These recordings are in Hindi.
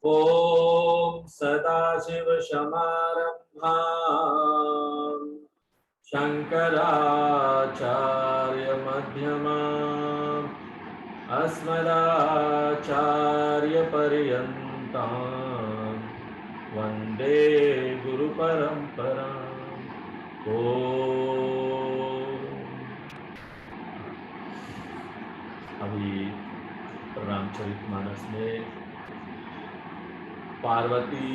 ओम सदाशिवसमारम्भाम् शंकराचार्यमध्यमाम् अस्मदाचार्यपर्यन्ताम् वन्दे गुरुपरम्पराम्। ओम। अभी रामचरितमानस में पार्वती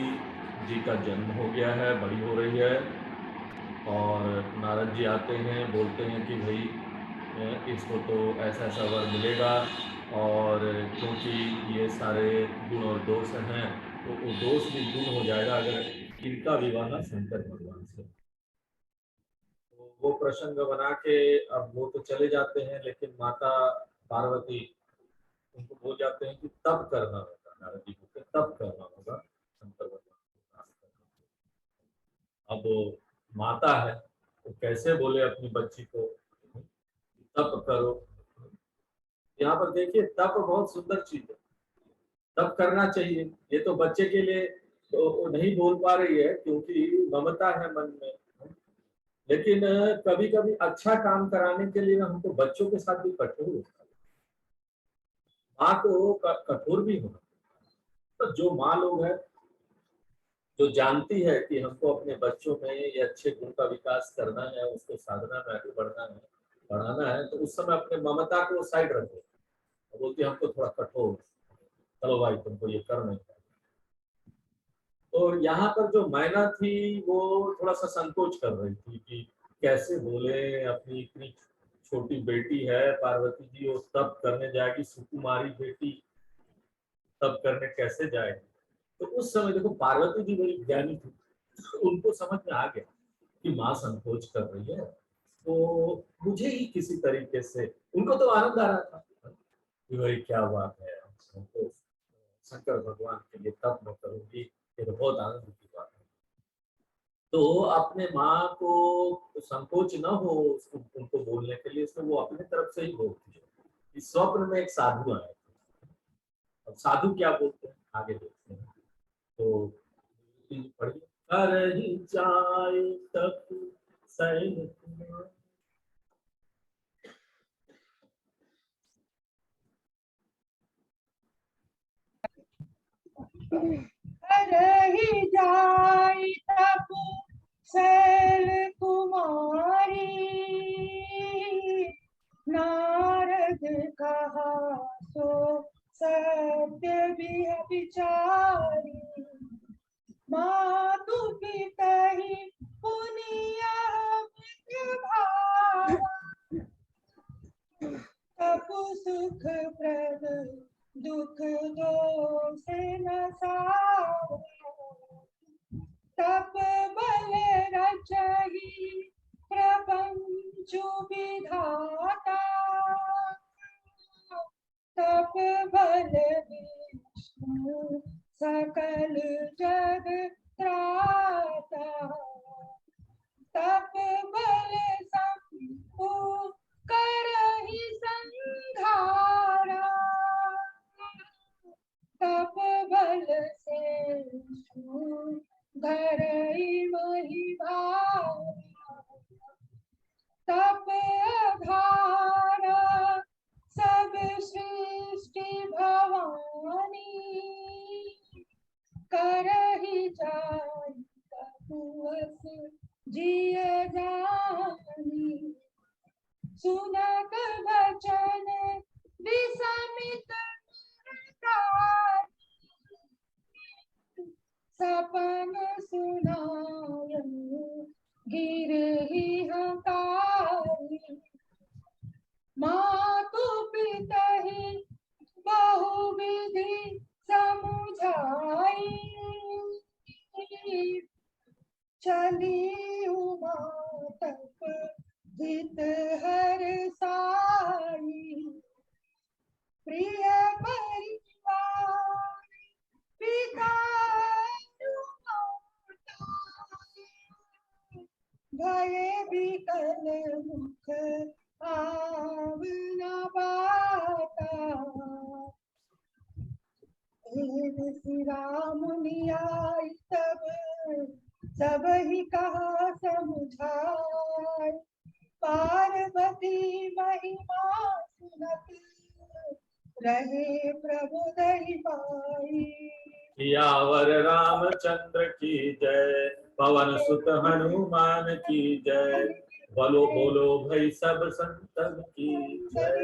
जी का जन्म हो गया है, बड़ी हो रही है, और नारद जी आते हैं, बोलते हैं कि भाई इसको तो ऐसा ऐसा वर मिलेगा, और क्योंकि ये सारे गुण और दोष हैं तो वो दोष भी गुण हो जाएगा अगर इनका विवाह शंकर भगवान से। तो वो प्रसंग बना के अब वो तो चले जाते हैं, लेकिन माता पार्वती उनको बोल जाते हैं कि तब करना होगा, नारद जी को तब करना होगा शंकर भगवान को प्राप्त करना। अब वो माता है तो कैसे बोले अपनी बच्ची को तप करो। यहाँ पर देखिए तप बहुत सुंदर चीज है, तप करना चाहिए। ये तो बच्चे के लिए तो नहीं बोल पा रही है क्योंकि ममता है मन में, लेकिन कभी कभी अच्छा काम कराने के लिए हमको बच्चों के साथ भी कठोर होता है। माँ को कठोर भी होना। तो जो माँ लोग है जो जानती है कि हमको अपने बच्चों में ये अच्छे गुण का विकास करना है, उसको साधना में आगे बढ़ना है, बढ़ाना है, तो उस समय अपने ममता को साइड रख दो, बोलती है हमको थोड़ा कठोर, चलो भाई तुमको ये करना है। तो यहाँ पर जो मैना थी वो थोड़ा सा संकोच कर रही थी कि कैसे बोले, अपनी इतनी छोटी बेटी है पार्वती जी, वो तप करने जाएगी, सुकुमारी बेटी तप करने कैसे जाएगी। तो उस समय देखो पार्वती जी बड़ी ज्ञानी थी, उनको समझ में आ गया कि माँ संकोच कर रही है, तो मुझे ही किसी तरीके से, उनको तो आनंद आ रहा था कि भाई क्या बात है, हमको शंकर भगवान के लिए तप मैं करूंगी, ये तो बहुत आनंद की बात है। तो अपने माँ को संकोच न हो उसको उनको बोलने के लिए, इसलिए वो अपने तरफ से ही बोलती है। इस स्वप्न में एक साधु आए थे, अब साधु क्या बोलते हैं आगे देखते हैं। तो पढ़िए, कर ही जाए तप सैन कुमार। रही जाई तप सैल कुमारी, नारद कहा सो सत्य भी विचारी। मातु पिता ही पुनिया भावा, तप सुख प्रद दुख दोष न सावा। तप बल रचहि प्रपंच विधाता, तप बल विष्णु सकल जग त्राता। तप बल शंभु करहि संहारा, तप बल से धरई मही भारा। तप आधारा सब सृष्टि भवानी, करहि जाई तपुअस जिय जानी। सुनक वचन विसमित सपन सुनाय गिरहि हकारी। मातु पितहि बहुविधि समुझाई, चली उमा तप हित हर साई। प्रिय परिवार पिता भय विकल मुख आव न बाता। सिरा सब ही कहा समझाए, पार्वती महिमा सुनत रहे प्रभु दहि पाई। सियावर रामचंद्र की जय, पवन सुत हनुमान की जय, बोलो बोलो भाई सब संतन की जय।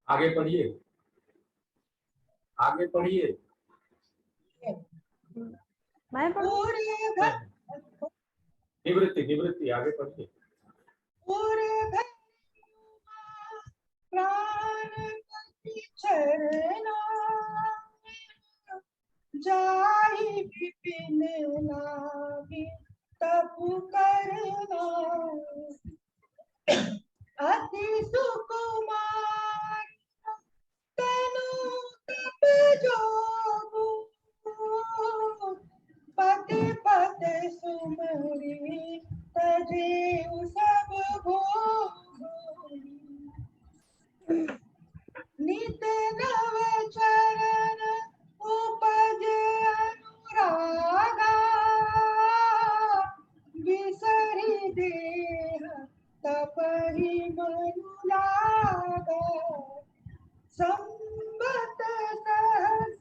आगे पढ़िए, आगे पढ़िए। मैं निवृत्ति निवृत्ति आगे पढ़िए। प्राण चरना जाहि विपिन लागी तपु करना, अति सुकुमार तनु तप जोगु, पति पति सुमरि तजेउ सब भोगु। नित नव चरण उपजे अनुरागा, बिसरि देह तपहि मनु लागा। संबत सहस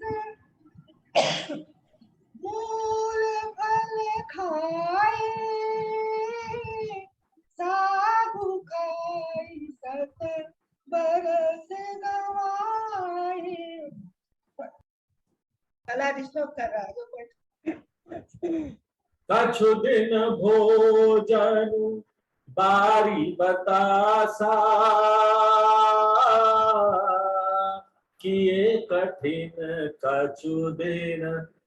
मूल फल खाए, साधु खाई सत बरस गवाए। गला डिस्टर्ब कर रहा है। कछु दिन भोजन बारी बतासा, किए कठिन कछु दिन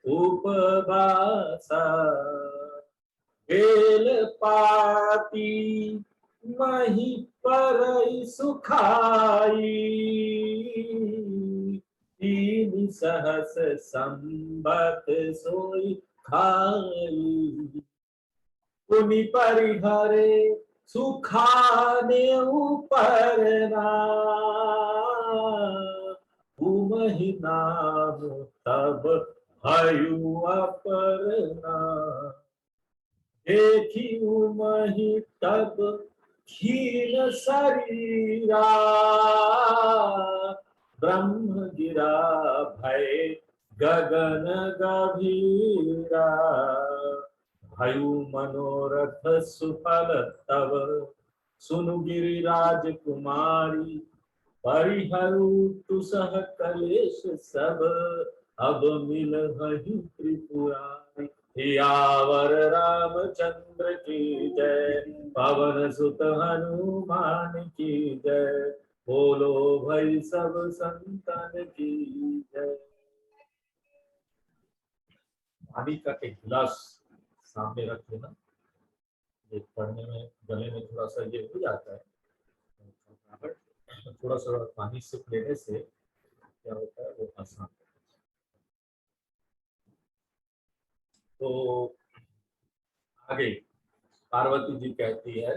उपवासा। बेल पाती मही पर सुखाई, तीन सहस संबत सोई खाई। पुनि परिहरे सुखाने ऊपर ना, उमहि नाम तब भयु अपरना। देखी उमहि तब खीन शरीरा, ब्रह्म गिरा भय गगन गभीरा। भयु मनोरथ सुफल तब, सुनु गिरिराज कुमारी। परिहरु तुसह कलेश सब, अब मिलहि त्रिपुरारी। सियावर रामचंद्र की जय, पवन सुत हनुमान की जय, बोलो भाई सब संतन की जय। पानी का एक गिलास सामने रख देना, ये पढ़ने में गले में थोड़ा सा ये हो जाता है, थोड़ा सा पानी सिप लेने से क्या होता है वो आसान। तो आगे पार्वती जी कहती है,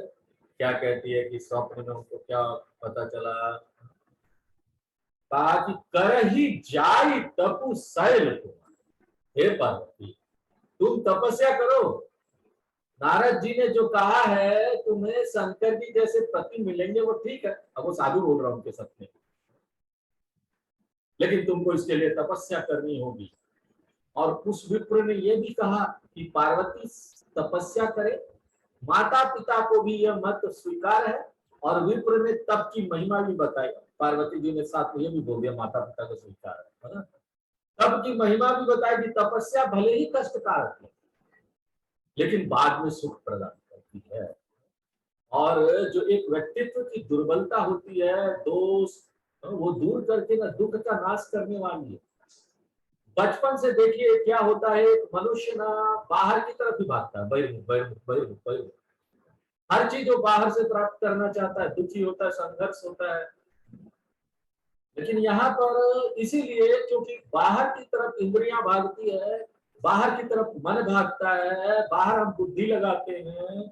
क्या कहती है कि स्वप्न में उनको क्या पता चला। कहा कि कर ही जाई तपु शैल को, हे पार्वती तुम तपस्या करो। नारद जी ने जो कहा है तुम्हें शंकर जी जैसे पति मिलेंगे वो ठीक है, अब वो साधु बोल रहा हूं उनके सपने, लेकिन तुमको इसके लिए तपस्या करनी होगी। और उस विप्र ने यह भी कहा कि पार्वती तपस्या करे, माता पिता को भी यह मत स्वीकार है। और विप्र ने तप की महिमा भी बताई, पार्वती जी ने साथ में यह भी बोल दिया माता पिता को स्वीकार है ना। तप की महिमा भी बताई कि तपस्या भले ही कष्टकारक है लेकिन बाद में सुख प्रदान करती है। और जो एक व्यक्तित्व की दुर्बलता होती है, दोष, वो दूर करके ना दुख का नाश करने वाली है। बचपन से देखिए क्या होता है, मनुष्य ना बाहर की तरफ ही भागता है, बहिर्मुख बहिर्मुख बहिर्मुख बहिर्मुख, हर चीज वो बाहर से प्राप्त करना चाहता है, दुखी होता है, संघर्ष होता है। लेकिन यहाँ पर इसीलिए क्योंकि बाहर की तरफ इंद्रियां भागती है, बाहर की तरफ मन भागता है, बाहर हम बुद्धि लगाते हैं,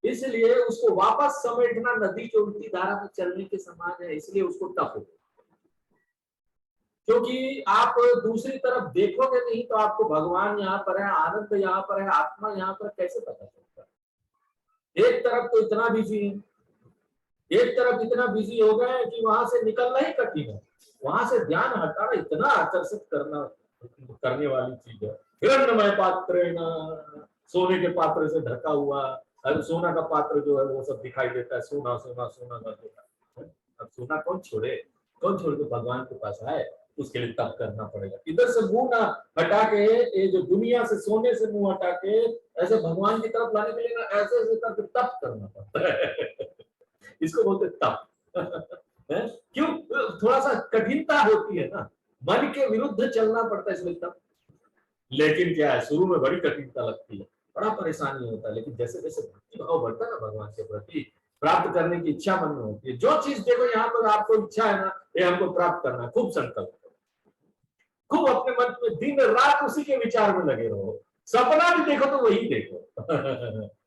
इसलिए उसको वापस समेटना नदी के उल्टी धारा में चलने के समान है, इसलिए उसको टफ हो। क्योंकि आप दूसरी तरफ देखोगे नहीं तो आपको भगवान यहाँ पर है, आनंद यहाँ पर है, आत्मा यहाँ पर कैसे पता चलता है। एक तरफ तो इतना बिजी है, एक तरफ इतना बिजी हो गए कि वहां से निकलना ही कठिन है, वहां से ध्यान हटाना इतना आकर्षित करने वाली चीज है। हिरण्यमय पात्र सोने के पात्र से ढका हुआ, अब सोना का पात्र जो है वो सब दिखाई देता है, सोना सोना सोना का। अब सोना कौन छोड़े, कौन छोड़ के भगवान के पास आए, उसके लिए तप करना पड़ेगा। इधर से मुंह ना हटा के, ये जो दुनिया से सोने से मुंह हटा के ऐसे भगवान की तरफ लाने के लिए ना ऐसे ऐसे करके तप करना पड़ता है। इसको बोलते तप। क्यों, थोड़ा सा कठिनता होती है ना, मन के विरुद्ध चलना पड़ता है इसमें तप। लेकिन क्या है, शुरू में बड़ी कठिनता लगती है, बड़ा परेशानी होता है, लेकिन जैसे जैसे भक्ति भाव बढ़ता है ना भगवान के प्रति, प्राप्त करने की इच्छा मन में होती है। जो चीज देखो यहाँ पर आपको इच्छा है ना, ये हमको प्राप्त करना है, खूब संकल्प करो, खूब अपने मन में दिन रात उसी के विचार में लगे रहो। सपना भी देखो तो वही देखो।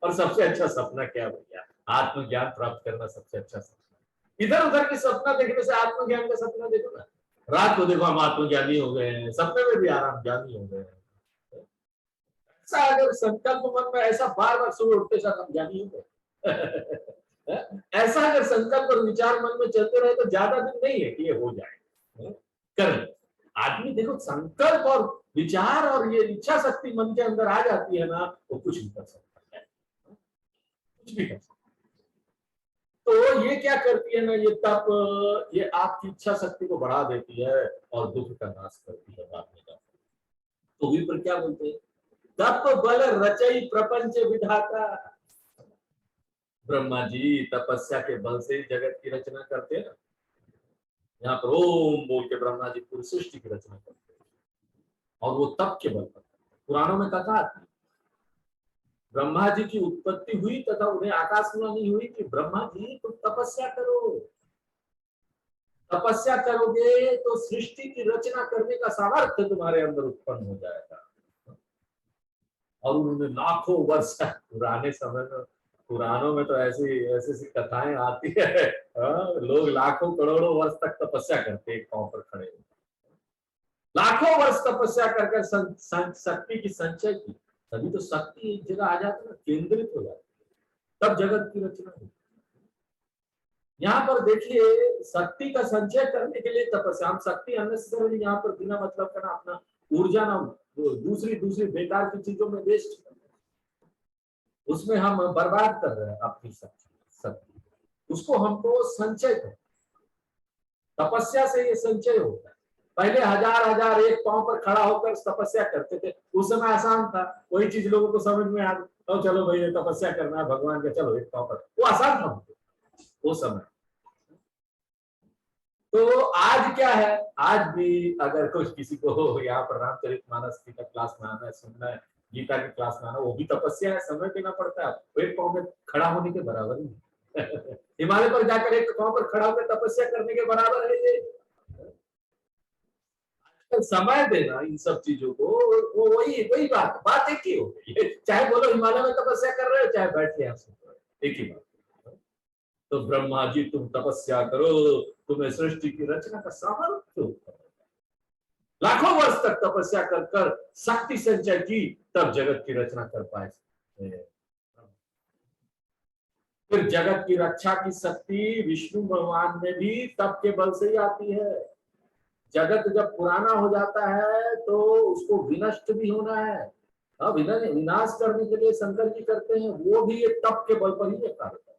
और सबसे अच्छा सपना क्या भैया, आत्मज्ञान प्राप्त करना सबसे अच्छा सपना। इधर उधर के सपना देखने से आत्मज्ञान का सपना देखो ना, रात को देखो हम आत्मज्ञानी हो गए हैं, सपने में भी आराम ज्ञानी हो गए हैं। ऐसा अगर संकल्प मन में ऐसा बार बार सुबह उठते साथ हम ज्ञानी हो गए। ऐसा अगर संकल्प और विचार मन में चलते रहे तो ज्यादा दिन नहीं है कि ये हो जाए। कर आदमी देखो, संकल्प और विचार और ये इच्छा शक्ति मन के अंदर आ जाती है ना, वो कुछ भी कर सकता है, कुछ भी कर सकता है। तो ये क्या करती है ना, ये तप, ये आपकी इच्छा शक्ति को बढ़ा देती है और दुख का नाश करती है बाद में जाकर। तो विप्र क्या बोलते हैं, तप बल रचई प्रपंच विधाता। ब्रह्मा जी तपस्या के बल से जगत की रचना करते हैं ना। यहाँ पर ओम बोल के ब्रह्मा जी पूरी सृष्टि की रचना करते हैं, और वो तप के बल पर। पुराणों में कथा आती है, ब्रह्मा जी की उत्पत्ति हुई तथा उन्हें आकाशवाणी हुई कि ब्रह्मा जी तुम तपस्या करो, तपस्या करोगे तो सृष्टि की रचना करने का सामर्थ्य तुम्हारे अंदर उत्पन्न हो जाएगा। और उन्होंने लाखों वर्ष, पुराने समय में पुराणों में तो ऐसी ऐसी कथाएं आती है, लोग लाखों करोड़ों वर्ष तक तपस्या करते एक पांव पर खड़े, लाखों वर्ष तपस्या करके शक्ति की संचय की, तभी तो शक्ति एक जगह आ जाती है, केंद्रित हो जाती है, तब जगत की रचना होती है। यहाँ पर देखिए, शक्ति का संचय करने के लिए तपस्या, हम शक्ति अननेसेसरी यहाँ पर बिना मतलब का ना अपना ऊर्जा ना दूसरी दूसरी बेकार की चीजों में वेस्ट कर रहे हैं, उसमें हम बर्बाद कर रहे हैं अपनी शक्ति, उसको हमको संचय कर, तपस्या से ये संचय होता है। पहले हजार हजार एक पांव पर खड़ा होकर तपस्या करते थे, उस समय आसान था, वही चीज लोगों को समझ में आ गई, तो चलो भाई तपस्या करना है भगवान का, चलो एक पांव पर, वो आसान था वो समय। तो आज क्या है, आज भी अगर कुछ किसी को यहाँ पर रामचरितमानस की क्लास में आना है, सुनना है, गीता की क्लास में आना, वो भी तपस्या है, समय देना पड़ता है, एक पांव में खड़ा होने के बराबर ही। हिमालय पर जाकर एक पांव पर खड़ा होकर तपस्या करने के बराबर है ये। समय देना इन सब चीजों को, वो वही वही बात एक ही हो गई, चाहे बोलो हिमालय में तपस्या कर रहे हो, चाहे बैठ के आप सुन रहे हो, एक ही बात। तो ब्रह्मा जी तुम तपस्या करो, तुम्हें सृष्टि की रचना का सामर्थ्य होता है। लाखों वर्ष तक तपस्या कर कर शक्ति संचय की, तब जगत की रचना कर पाए। फिर जगत की रक्षा की शक्ति विष्णु भगवान में भी तप के बल से ही आती है। जगत जब पुराना हो जाता है तो उसको विनष्ट भी होना है, विनाश करने के लिए शंकर जी करते हैं, वो भी ये तप के बल पर ही कार्य करते हैं।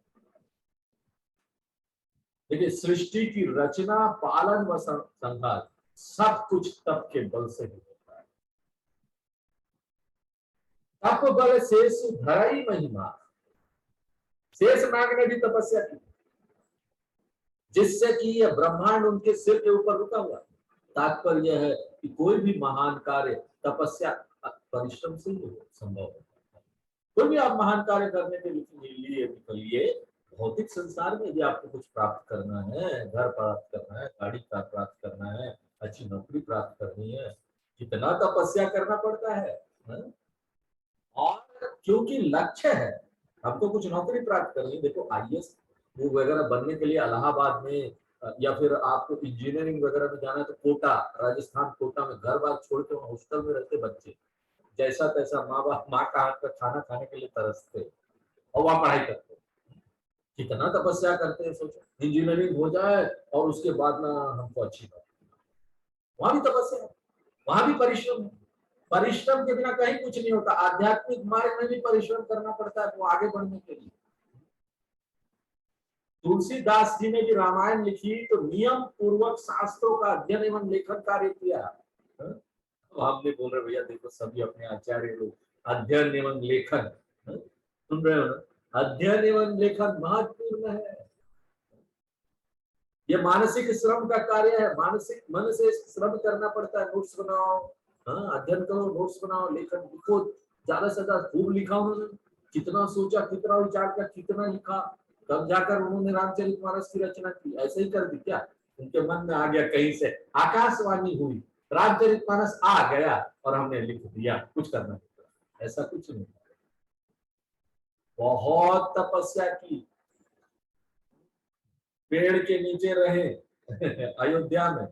देखिए, सृष्टि की रचना, पालन व संहार सब कुछ तप के बल से ही होता है। तप बल शेष धराई महिमा, शेष नाग ने भी तपस्या की, जिससे कि यह ब्रह्मांड उनके सिर के ऊपर रुका हुआ। तात्पर्य है कि कोई भी महान कार्य तपस्या परिश्रम से ही संभव होता है। कोई भी आप महान कार्य करने के लिए निकलिए, भौतिक संसार में भी आपको कुछ प्राप्त करना है, घर प्राप्त करना है, गाड़ी प्राप्त करना है, अच्छी नौकरी प्राप्त करनी है, कितना तपस्या करना पड़ता है। और क्योंकि लक्ष्य है, हमको कुछ नौकरी प्राप्त करनी है। देखो आईएएस वो वगैरह बनने के लिए इलाहाबाद में या फिर आपको इंजीनियरिंग वगैरह में जाना है तो कोटा, राजस्थान कोटा में घर बार छोड़ के हॉस्टल में रहते बच्चे, जैसा तैसा माँ का हाथ का खाना खाने के लिए तरसते और वहां पढ़ाई करते। कितना तपस्या करते हैं, सोचो इंजीनियरिंग हो जाए और उसके बाद ना हमको अच्छी बात, वहां भी तपस्या है, वहां भी परिश्रम है। परिश्रम के बिना कहीं कुछ नहीं होता। आध्यात्मिक मार्ग में भी परिश्रम करना पड़ता है वो आगे बढ़ने के लिए। तुलसीदास जी ने भी रामायण लिखी तो नियम पूर्वक शास्त्रों का अध्ययन एवं लेखन कार्य किया। तो आपने बोल रहे भैया देखो सभी अपने आचार्य लोग अध्ययन एवं लेखन, सुन रहे हो ना, अध्ययन एवं लेखन महत्वपूर्ण है। ये मानसिक श्रम का कार्य है, मानसिक मन से श्रम करना पड़ता है। नोट्स बनाओ, अध्ययन करो, नोट्स बनाओ, लेखन लिखो, ज्यादा से ज्यादा खूब लिखा उन्होंने, कितना सोचा, कितना विचार किया, कितना लिखा, तब जाकर उन्होंने रामचरितमानस की रचना की। ऐसे ही कर दी क्या? उनके मन में आ गया, कहीं से आकाशवाणी हुई, रामचरितमानस आ गया और हमने लिख दिया, कुछ करना नहीं, ऐसा कुछ नहीं। बहुत तपस्या की, पेड़ के नीचे रहे अयोध्या में,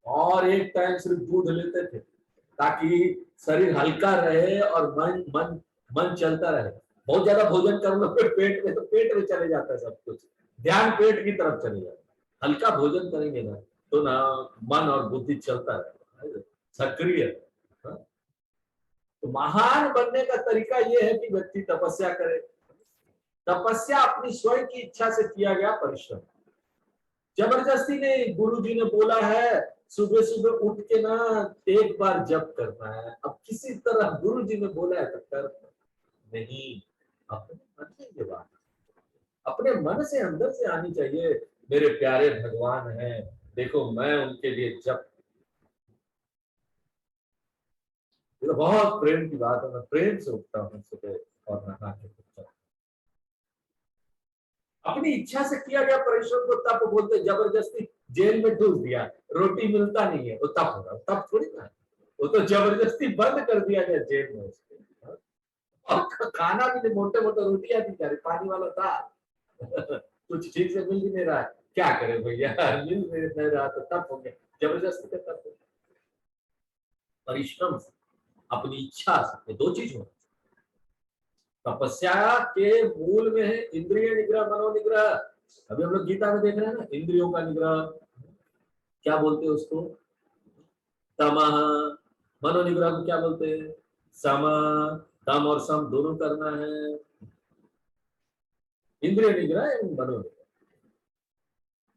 और एक टाइम सिर्फ दूध लेते थे ताकि शरीर हल्का रहे और मन मन मन चलता रहे। बहुत ज्यादा भोजन कर लो पेट में तो पेट में चले जाता है सब कुछ, ध्यान पेट की तरफ चले जाता है। हल्का भोजन करेंगे ना तो ना मन और बुद्धि चलता रहेगा, सक्रिय। तो महान बनने का तरीका यह है कि व्यक्ति तपस्या करे। तपस्या अपनी स्वयं की इच्छा से किया गया परिश्रम, जबरदस्ती नहीं। गुरु जी ने बोला है सुबह सुबह उठ के ना एक बार जप करना है, अब किसी तरह गुरु जी ने बोला है तो कर नहीं, अपने मन में ये बात, अपने मन से अंदर से आनी चाहिए। मेरे प्यारे भगवान हैं, देखो मैं उनके लिए जप, ये तो बहुत प्रेम की बात है। मैं प्रेम से उठता हूँ सुबह और नहा के अपनी इच्छा से किया गया परिश्रम को तप बोलते। जबरदस्ती जेल में डूब दिया, रोटी मिलता नहीं है, वो तप होगा? तप थोड़ी ना, वो तो जबरदस्ती बंद कर दिया गया जेल में उसको, और खाना भी नहीं, मोटे मोटे रोटियां दी जा रही, पानी वाला था कुछ ठीक से मिल भी नहीं रहा है, क्या करे भैया, मिल नहीं रहा तो तप हो गया, जबरदस्ती का तप हो गया। परिश्रम से, अपनी इच्छा से, दो चीज हो। तपस्या के मूल में है इंद्रिय निग्रह, मनोनिग्रह। अभी हम लोग गीता में देख रहे हैं ना, इंद्रियों का निग्रह, क्या बोलते हैं उसको? तमः। मनोनिग्रह को क्या बोलते हैं? सम। तम और सम दोनों करना है। इंद्रिय निग्रह एवं मनोनिग्रह।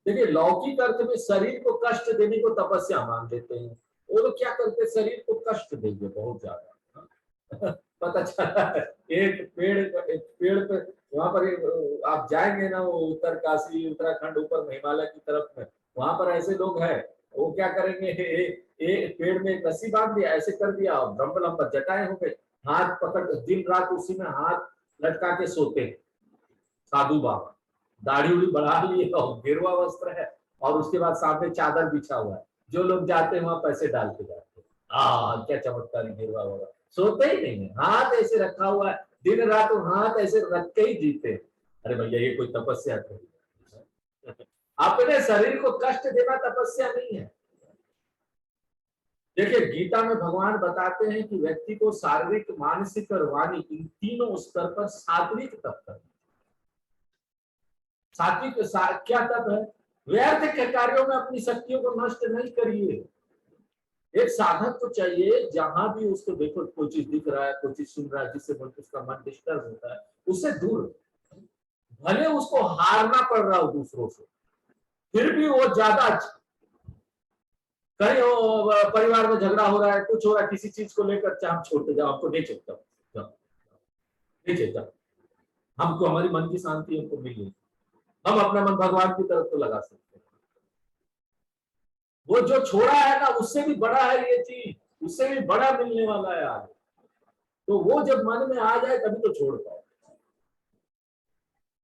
देखिए लौकिक अर्थ में शरीर को कष्ट देने को तपस्या मान लेते हैं। वो लोग क्या करते हैं, शरीर को कष्ट देंगे बहुत ज्यादा पता चला एक पेड़ पे वहां पर आप जाएंगे ना, वो उत्तरकाशी उत्तराखंड ऊपर हिमालय की तरफ में, वहां पर ऐसे लोग हैं, वो क्या करेंगे, एक पेड़ में एक रस्सी बांध दिया, ऐसे कर दिया, लंबा लंबा जटाएं हो गए, हाथ पकड़ दिन रात उसी में हाथ लटका के सोते। साधु बाबा दाढ़ी उड़ी बढ़ा लिए और गेरुआ वस्त्र है, और उसके बाद सामने चादर बिछा हुआ है, जो लोग जाते हैं वहां पैसे डाल के जाते हैं। क्या चमत्कारी गेरुआ बाबा, सोते ही नहीं है, हाथ ऐसे रखा हुआ है, दिन रात हाथ ऐसे रख के ही जीते। अरे भैया ये कोई तपस्या थोड़ी, अपने शरीर को कष्ट देना तपस्या नहीं है। देखिए गीता में भगवान बताते हैं कि व्यक्ति को शारीरिक, मानसिक और वाणी इन तीनों स्तर पर सात्विक तप करना। सात्विक क्या तप है? व्यर्थ के कार्यों में अपनी शक्तियों को नष्ट नहीं करिए। एक साधक को चाहिए जहां भी उसको देखो कोई चीज दिख रहा है, कोई चीज सुन रहा है जिससे उसका मन डिस्टर्ब होता है, उससे दूर, भले उसको हारना पड़ रहा हो दूसरों से, फिर भी वो ज्यादा अच्छा। कहीं परिवार में झगड़ा हो रहा है, कुछ हो रहा है किसी चीज को लेकर, चाहे हम छोड़ते जाओ, आपको नहीं चलता, नहीं चलता, हमको हमारी मन की शांति हमको मिली, हम अपना मन भगवान की तरफ तो लगा सकते हैं। वो जो छोड़ा है ना उससे भी बड़ा है ये चीज, उससे भी बड़ा मिलने वाला है आगे। तो वो जब मन में आ जाए तभी तो छोड़ पाओ।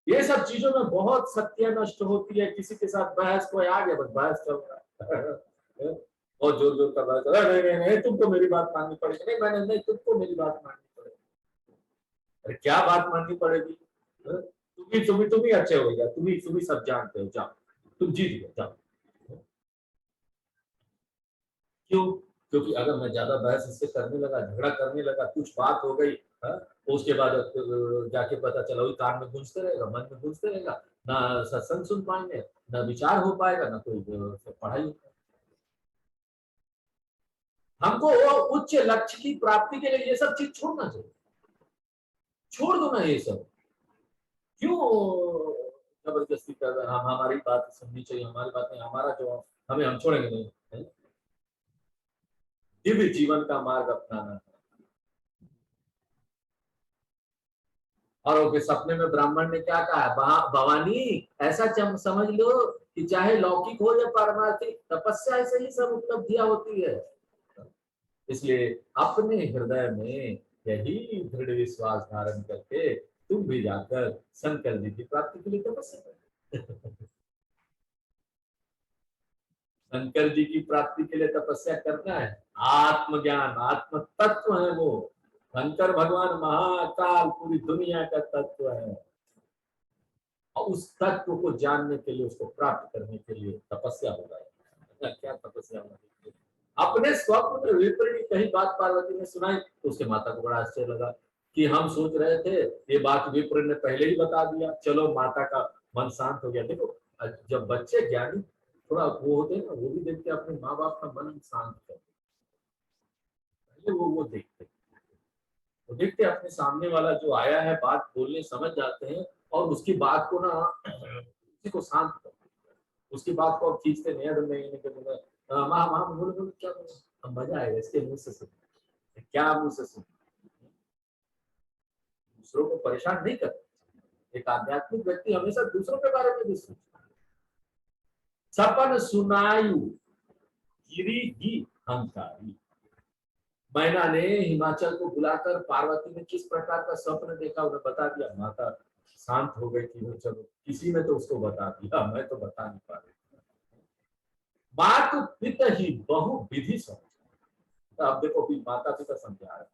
ये सब चीजों में बहुत सत्य नष्ट होती है। किसी के साथ बहस, कोई आ गया बस बहस चल रहा है बहुत जोर जोर का बहस, नहीं नहीं नहीं तुमको मेरी बात माननी पड़ेगी, नहीं मैंने नहीं तुमको मेरी बात माननी पड़ेगी, अरे क्या बात माननी पड़ेगी? तुम ही अच्छे हो गया, तुम ही सब जानते हो, जाओ तुम जीत गए, जाओ। क्यों? क्योंकि अगर मैं ज्यादा बहस इससे करने लगा, झगड़ा करने लगा, कुछ बात हो गई, उसके बाद जाके पता चला वही कान में गूंजते रहेगा, मन में गूंजते रहेगा, ना सत्संग सुन पाएंगे, ना विचार हो पाएगा, ना कोई पढ़ाई हो पाएगी। हमको उच्च लक्ष्य की प्राप्ति के लिए ये सब चीज छोड़ना चाहिए। छोड़ दो ना ये सब, क्यों जबरदस्ती कर रहे हैं? हम हमारी बात सुननी चाहिए, हमारी बातें, हमारा जो हमें, हम छोड़ेंगे नहीं। दिव्य जीवन का मार्ग अपनाना है। और उसके सपने में ब्राह्मण ने क्या कहा? भवानी ऐसा समझ लो कि चाहे लौकिक हो या पारमार्थिक, तपस्या से ही सब उपलब्धियां होती है। इसलिए अपने हृदय में यही दृढ़ विश्वास धारण करके तुम भी जाकर शंकर जी की प्राप्ति के लिए तपस्या करो। शंकर जी की प्राप्ति के लिए तपस्या करना है। आत्मज्ञान, आत्म तत्व है वो। शंकर भगवान महाकाल पूरी दुनिया का तत्व है, और उस तत्व को जानने के लिए, उसको प्राप्त करने के लिए तपस्या होगा। क्या तपस्या होगी? अपने स्वप्न में विप्र ने कही बात पार्वती ने सुनाई, तो उसके माता को बड़ा आश्चर्य लगा कि हम सोच रहे थे ये बात विप्र ने पहले ही बता दिया, चलो माता का मन शांत हो गया। देखो जब बच्चे ज्ञानी थोड़ा वो होते हैं ना, वो भी देखते अपने माँ बाप का मन शांत करते, पहले वो देखते, वो देखते अपने सामने वाला जो आया है बात बोलने समझ जाते हैं, और उसकी बात को ना उसी को शांत करते, उसकी बात को खींचते नहीं। अगर नहीं माँ माँ बोलो बोलो, क्या बोलो, अब मजा आएगा इसके मुंह से सुन, क्या मुंह से सुन, दूसरों को परेशान नहीं करते। एक आध्यात्मिक व्यक्ति हमेशा दूसरों के बारे में भी सोचता है। सपन सुनायु गिरी ही हंकारी। मैना ने हिमाचल को बुलाकर पार्वती ने किस प्रकार का स्वप्न देखा उन्हें बता दिया। माता शांत हो गई कि चलो किसी ने तो उसको बता दिया, मैं तो बता नहीं पा रही। मात पिता ही बहु विधि समझ। अब देखो भी माता पिता समझा रहे।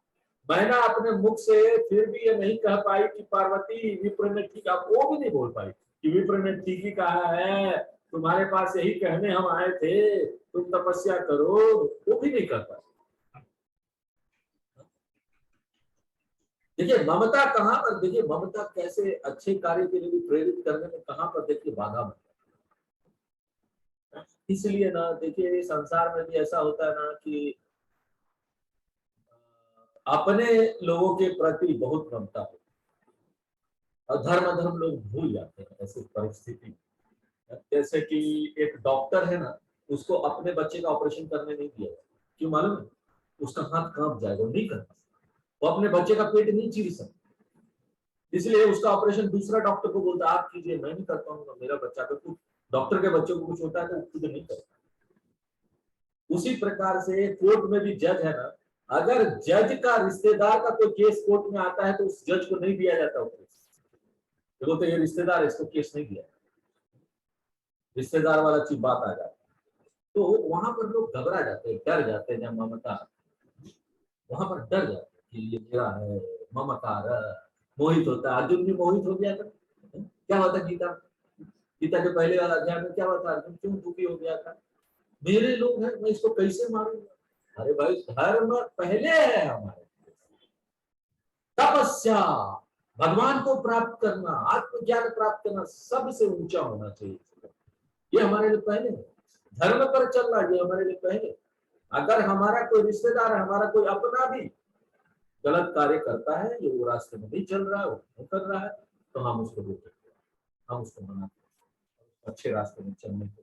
मैना अपने मुख से फिर भी ये नहीं कह पाई कि पार्वती विप्र ने ठीक, अब वो भी नहीं बोल पाई कि विप्र ने ठीक ही कहा है, तुम्हारे पास यही कहने हम आए थे, तुम तपस्या करो, वो भी नहीं कर पाई। देखिए ममता कहां पर, देखिए ममता कैसे अच्छे कार्य के लिए भी प्रेरित करने में कहां पर देखिए बाधा बनता है। इसलिए ना देखिए संसार में भी ऐसा होता है ना कि अपने लोगों के प्रति बहुत ममता होती है, और धर्म धर्म लोग भूल जाते हैं ऐसी परिस्थिति। जैसे कि एक डॉक्टर है ना, उसको अपने बच्चे का ऑपरेशन करने नहीं दिया, क्यों मालूम है? उसका हाथ कांप जाएगा, नहीं कर सकता, वो अपने बच्चे का पेट नहीं चीर सकता, इसलिए उसका ऑपरेशन दूसरा डॉक्टर को बोलता आप कीजिए, मैं नहीं कर पाऊंगा, मेरा बच्चा का कुछ, डॉक्टर के बच्चे को कुछ होता है तो खुद नहीं करता। उसी प्रकार से कोर्ट में भी जज है ना, अगर जज का रिश्तेदार का कोई केस कोर्ट में आता है तो उस जज को नहीं दिया जाता केस, तो ये रिश्तेदार है, इसको केस नहीं दिया, रिश्तेदार वाला चीज बात आ जाती है। तो वहां पर लोग घबरा जाते हैं, डर जाते हैं। जब ममता, वहां पर डर जाते हैं कि ये मेरा है, ममकार मोहित होता है। अर्जुन भी मोहित हो गया था, क्या होता गीता, गीता के पहले वाला अध्याय में क्या होता, अर्जुन क्यों दुखी हो गया था, मेरे लोग हैं, मैं इसको कैसे मारूंगा। अरे भाई धर्म पहले है हमारे, तपस्या, भगवान को प्राप्त करना, आत्मज्ञान प्राप्त करना सबसे ऊंचा होना चाहिए, ये हमारे लिए पहले है। धर्म पर चलना ये हमारे लिए पहले। अगर हमारा कोई रिश्तेदार, हमारा कोई अपना भी गलत कार्य करता है, जो वो रास्ते में नहीं चल रहा है, वो नहीं कर रहा है, तो हम उसको रोकते हैं, हम उसको मनाते हैं, अच्छे रास्ते में चलने के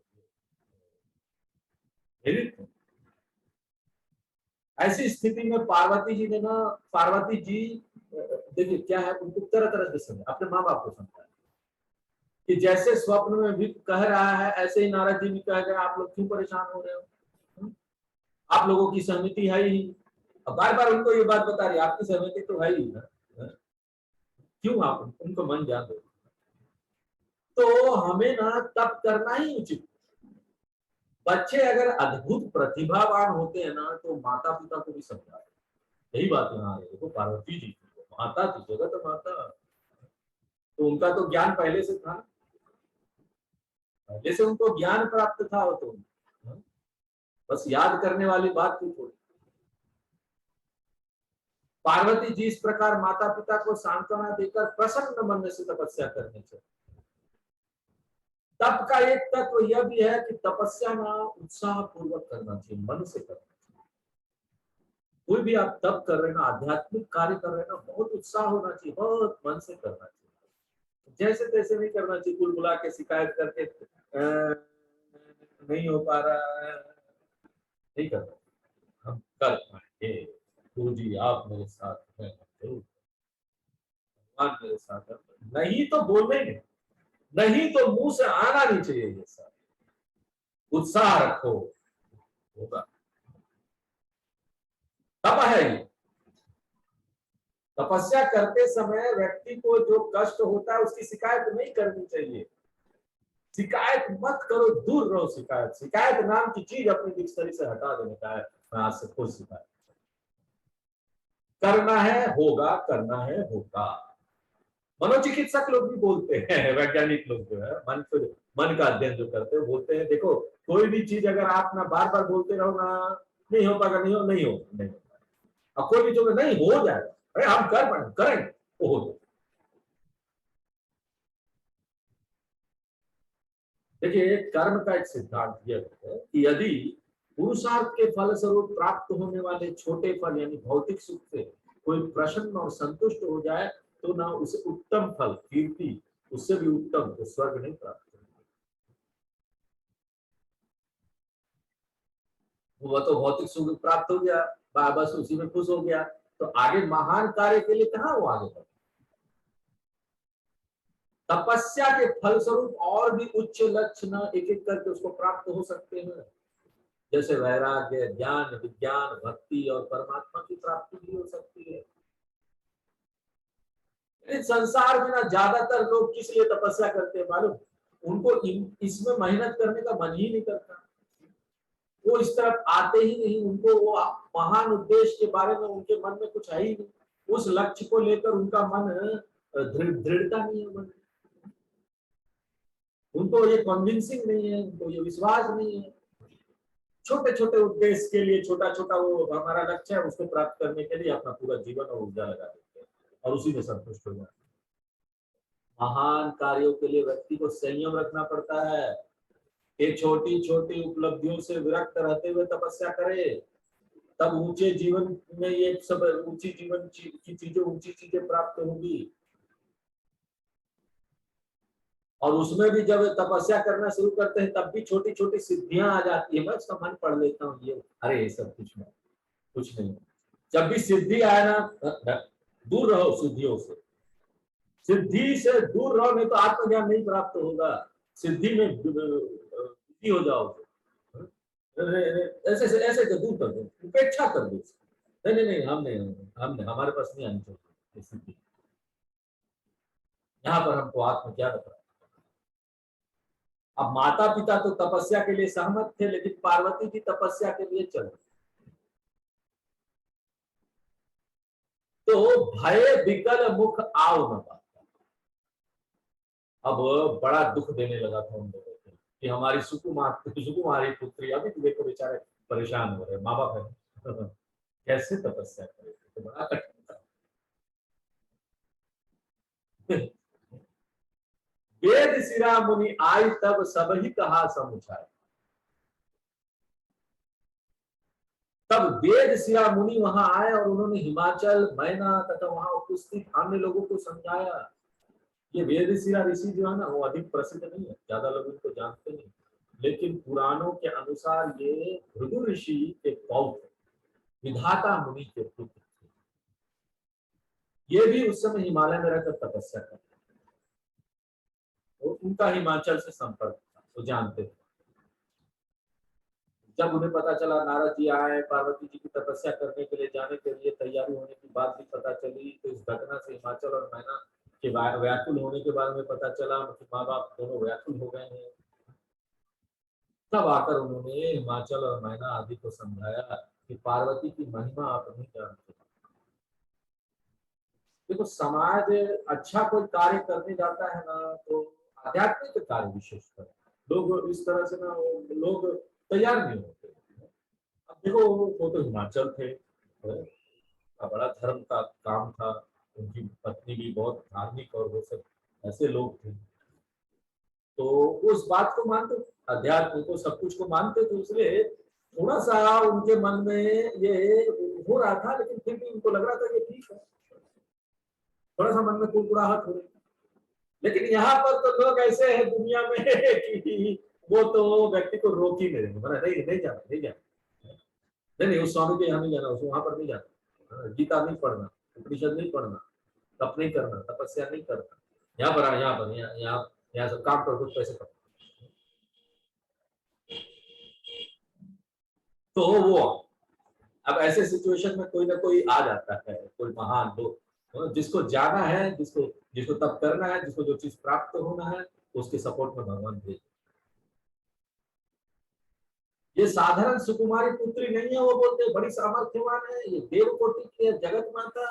लिए। ऐसी स्थिति में पार्वती जी ने ना, पार्वती जी देखिए क्या है, उनको तरह तरह से समझा, अपने माँ बाप को समझा कि जैसे स्वप्न में भी कह रहा है, ऐसे ही नारद जी भी कह गए, आप लोग क्यों परेशान हो रहे हो, आप लोगों की सहमति है ही। अब बार बार उनको ये बात बता रही, आपकी सहमति तो है ही ना, क्यों आप उनको मन जान दो। तो हमें ना तब करना ही उचित। बच्चे अगर अद्भुत प्रतिभावान होते हैं ना, तो माता पिता को भी समझाते, यही बात यहाँ आ रही है। देखो पार्वती जी माता थी, जगत माता, तो उनका तो ज्ञान पहले से था, पहले से उनको ज्ञान प्राप्त था। वो तो बस याद करने वाली बात थी थोड़ी। पार्वती जी इस प्रकार माता पिता को सांत्वना देकर प्रसन्न मन से तपस्या करनी चाहिए। तप का एक तत्व यह भी है कि तपस्या ना उत्साह पूर्वक करना चाहिए, मन से करना चाहिए। कोई भी आप तप कर रहे हैं ना, आध्यात्मिक कार्य कर रहे हैं ना, बहुत उत्साह होना चाहिए, बहुत मन से करना चाहिए। जैसे तैसे नहीं करना चाहिए, कुल बुला के शिकायत करके नहीं हो पा रहा है, नहीं करना। हम कर पाएंगे, गुरु जी आप मेरे साथ हैं, भगवान मेरे साथ है। नहीं तो बोलेंगे, नहीं तो मुंह से आना नहीं चाहिए ये सब। उत्साह रखो, होगा। तप है ये। तपस्या करते समय व्यक्ति को जो कष्ट होता है उसकी शिकायत नहीं करनी चाहिए। शिकायत मत करो, दूर रहो शिकायत। शिकायत नाम की चीज अपनी डिक्शनरी से हटा देने का है। मैं आज से खुद शिकायत करना है, होगा, करना है, होगा। मनोचिकित्सक लोग भी बोलते हैं, वैज्ञानिक लोग जो है, मन का अध्ययन जो करते हैं, बोलते हैं देखो कोई भी चीज अगर आप ना बार बार बोलते रहो ना, नहीं हो पाएगा, नहीं होगा, नहीं होगा। अब कोई भी जो नहीं हो जाएगा, अरे हम कर पाए, करेंगे, वो हो जाए। देखिए कर्म का एक सिद्धांत यह है कि यदि पुरुषार्थ के फल स्वरूप प्राप्त होने वाले छोटे फल यानी भौतिक सुख से कोई प्रसन्न और संतुष्ट हो जाए तो ना उसे उत्तम फल कीर्ति, उससे भी उत्तम तो स्वर्ग नहीं प्राप्त होगा। वो तो भौतिक सुख प्राप्त हो गया, बस उसी में खुश हो गया, तो आगे महान कार्य के लिए कहाँ वो आगे बढ़े। तपस्या के फलस्वरूप और भी उच्च लक्ष्य न एक एक करके उसको प्राप्त हो सकते हैं, जैसे वैराग्य, ज्ञान, विज्ञान, भक्ति और परमात्मा की प्राप्ति भी हो सकती है। इस संसार में ना ज्यादातर लोग किस लिए तपस्या करते हैं मालूम? उनको इसमें मेहनत करने का मन ही नहीं करता, वो इस तरफ आते ही नहीं, उनको वो महान उद्देश्य के बारे में उनके मन में कुछ है ही नहीं, उस लक्ष्य को लेकर उनका मन दृढ़ता नहीं है मन, उनको ये कन्विंसिंग नहीं है, उनको ये विश्वास नहीं है। छोटे छोटे उद्देश्य के लिए छोटा छोटा वो हमारा लक्ष्य है, उसको प्राप्त करने के लिए अपना पूरा जीवन और ऊर्जा लगा देते हैं और उसी में संतुष्ट हो जाते हैं। महान कार्यों के लिए व्यक्ति को संयम रखना पड़ता है। ये छोटी छोटी उपलब्धियों से विरक्त रहते हुए तपस्या करे, तब ऊंचे जीवन में ये सब ऊंची जीवन की चीजें, ऊंची चीजें प्राप्त होंगी। और उसमें भी जब तपस्या करना शुरू करते हैं तब भी छोटी छोटी सिद्धियां आ जाती है। मैं उसका मन पढ़ लेता हूँ, ये अरे ये सब कुछ नहीं। जब भी सिद्धि आए ना, दूर रहो सिद्धियों से, सिद्धि से दूर रहो, नहीं तो आत्मज्ञान नहीं प्राप्त होगा। सिद्धि में बिजी हो जाओगे, ऐसे ऐसे दूर कर दो, उपेक्षा कर दो। नहीं नहीं हमने हमारे पास नहीं आनी चाहिए सिद्धि। यहाँ पर हमको आत्मज्ञान प्राप्त। अब माता पिता तो तपस्या के लिए सहमत थे, लेकिन पार्वती की तपस्या के लिए चले, तो भय विकल मुख आओ न पाता। अब बड़ा दुख देने लगा था उन लोगों को कि हमारी सुकुमारी पुत्री, अभी तो देखो बेचारे परेशान हो रहे, माँ बाप है कैसे तपस्या करें, तो बड़ा कठिन था। वेद सिरा मुनि आई तब सब ही कहा समुझाए। तब वेद सिरा मुनि वहां आए और उन्होंने हिमाचल, मैना तथा वहां उपस्थित अन्य लोगों को समझाया। ये वेद सिरा ऋषि जो है ना, वो अधिक प्रसिद्ध नहीं है, ज्यादा लोग इनको जानते नहीं, लेकिन पुराणों के अनुसार ये भृगु ऋषि के पौत्र, विधाता मुनि के पुत्र थे। ये भी उस समय हिमालय में रहकर तपस्या करते थे, तो उनका हिमाचल से संपर्क था, वो जानते थे। जब उन्हें पता चला नारद जी आए, पार्वती जी की तपस्या करने के लिए जाने के लिए तैयारी होने की बात भी पता चली, तो इस घटना से हिमाचल और मैना के व्याकुल होने के बारे में पता चला, उनके माँ बाप दोनों व्याकुल हो गए हैं। तब आकर उन्होंने हिमाचल और मैना आदि को समझाया कि पार्वती की महिमा आप नहीं जानते, देखो समाज अच्छा कोई कार्य करने जाता है ना, तो आध्यात्मिक कार्य विशेषकर लोग इस तरह से ना, लोग तैयार नहीं होते। अब देखो वो तो हिमाचल थे, बड़ा धर्म का काम था, उनकी पत्नी भी बहुत धार्मिक और वो सब ऐसे लोग थे, तो उस बात को मानते, अध्यात्म को सब कुछ को मानते थे, इसलिए थोड़ा सा उनके मन में ये हो रहा था, लेकिन फिर भी उनको लग रहा था कि ठीक है, थोड़ा सा मन में कुड़कुड़ाहट हो रही। लेकिन यहाँ पर तो लोग ऐसे हैं दुनिया में कि वो तो व्यक्ति को रोक ही नहीं देंगे, बोला नहीं नहीं जाना, नहीं जाना, नहीं उस स्वामी के यहाँ नहीं जाना, उस वहां पर नहीं जाना, गीता नहीं पढ़ना, उपनिषद नहीं पढ़ना, तप नहीं करना, तपस्या नहीं करना, यहाँ पर यहाँ पर यहाँ सब काम कर, कुछ पैसे करो। तो वो अब ऐसे सिचुएशन में कोई ना कोई आ जाता है, कोई महान लोग, जिसको जाना है, जिसको जिसको तब करना है, जिसको जो चीज प्राप्त होना है, उसके सपोर्ट में भगवान भेज। ये साधारण सुकुमारी पुत्री नहीं है, वो बोलते बड़ी सामर्थ्यवान है, ये देवकोटि की है, जगत माता।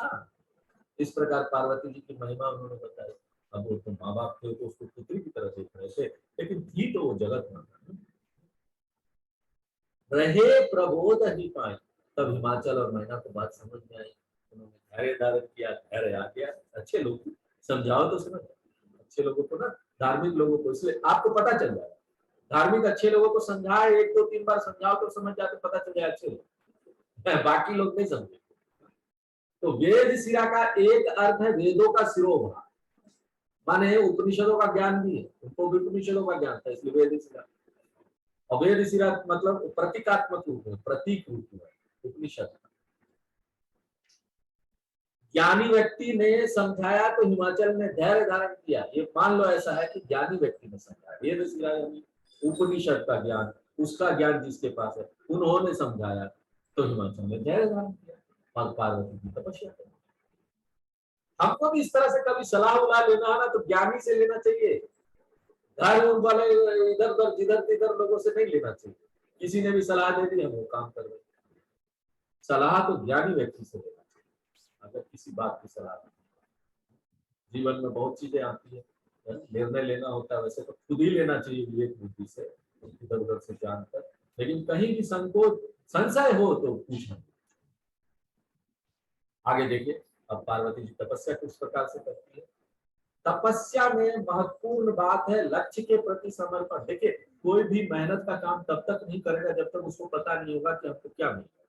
इस प्रकार पार्वती जी की महिमा उन्होंने बताई। अब वो तो माँ बाप थे तो उसको पुत्री की तरह देख रहे थे, लेकिन थी तो वो जगत माता। रहे प्रबोध ही पाए, तब हिमाचल और मैना को बात समझ में आई, उन्होंने धैर्य धारण किया, धैर्य आ गया। अच्छे लोग समझाओ तो समझ, अच्छे लोगों को ना, धार्मिक लोगों को, इसलिए आपको पता चल जाए, धार्मिक अच्छे लोगों को समझाए, 1 2 3 बार समझाओ तो समझ जाते, पता चल जाए अच्छे लोग, बाकी लोग नहीं समझे। तो वेद शिरा का एक अर्थ है वेदों का सिरोभाग, माने उपनिषदों का ज्ञान भी है, उनको भी उपनिषदों का ज्ञान था, इसलिए वेद शिरा। और वेद शिरा मतलब प्रतीकात्मक रूप है, प्रतीक रूप है उपनिषद। ज्ञानी व्यक्ति ने समझाया तो हिमाचल ने धैर्य धारण किया, ये मान लो ऐसा है कि ज्ञानी व्यक्ति ने समझाया, वेद शिरा यानी उपनिषद का ज्ञान, उसका ज्ञान जिसके पास है, उन्होंने समझाया तो हिमाचल ने धैर्य धारण किया और पार्वती की तपस्या की। हमको भी इस तरह से कभी सलाह उलाह लेना है ना, तो ज्ञानी से लेना चाहिए, धर्म वाले इधर उधर जिधर तिधर लोगों से नहीं लेना चाहिए। किसी ने भी सलाह दे दी, हम वो काम कर रहे, सलाह तो ज्ञानी व्यक्ति से लेना चाहिए। अगर किसी बात की सलाह, जीवन में बहुत चीजें आती है, निर्णय लेना होता है, वैसे तो खुद ही लेना चाहिए विवेक बुद्धि से, इधर उधर से जानकर, लेकिन कहीं भी संकोच संशय हो तो पूछना। आगे देखिए, अब पार्वती जी तपस्या किस प्रकार से करती है। तपस्या में महत्वपूर्ण बात है लक्ष्य के प्रति समर्पण। देखिए, कोई भी मेहनत का काम तब तक नहीं करेगा जब तक उसको पता नहीं होगा कि हमको क्या मिलेगा,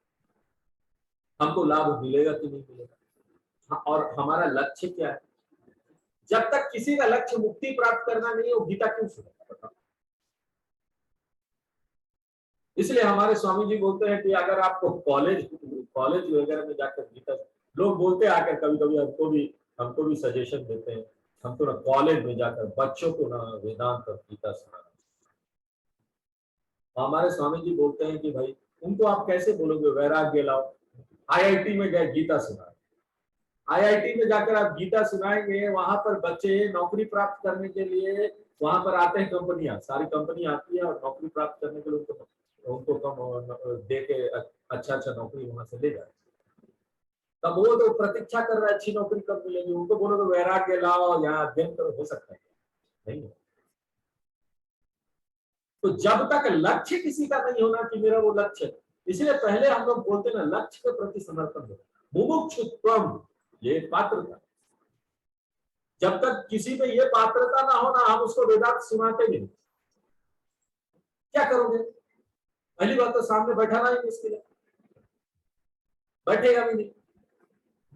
हमको लाभ मिलेगा कि नहीं मिलेगा, और हमारा लक्ष्य क्या है। जब तक किसी का लक्ष्य मुक्ति प्राप्त करना नहीं है, वो गीता क्यों सुनेगा बताओ। इसलिए हमारे स्वामी जी बोलते हैं कि अगर आपको कॉलेज वगैरह में जाकर गीता, लोग बोलते हैं आकर कभी कभी, हमको भी सजेशन देते हैं, हमको ना कॉलेज में जाकर बच्चों को ना वेदांत और गीता सुनाना। हमारे स्वामी जी बोलते हैं कि भाई उनको आप कैसे बोलोगे वैराग्य लाओ, आईआईटी में गए गीता सुना, आईआईटी में जाकर आप गीता सुनाएंगे, वहां पर बच्चे नौकरी प्राप्त करने के लिए वहां पर आते हैं, कंपनियां, सारी कंपनी आती है और नौकरी प्राप्त करने के लिए उनको कम दे के अच्छा नौकरी वहां से ले जाए। तब वो तो प्रतीक्षा कर रहा है अच्छी नौकरी कब मिलेगी, उनको बोलोगे वैराग्य लाओ, यहाँ अध्ययन करो, हो सकता है नहीं। तो जब तक लक्ष्य किसी का नहीं होना कि मेरा वो लक्ष्य, इसलिए पहले हम लोग बोलते ना लक्ष्य के प्रति समर्पण हो, मुमुक्षुत्वम, ये पात्रता। जब तक किसी में ये पात्रता ना होना, हम उसको वेदांत सुनाते भी नहीं। क्या करोगे, पहली बात तो सामने बैठाना ही मुश्किल है, बैठेगा भी नहीं।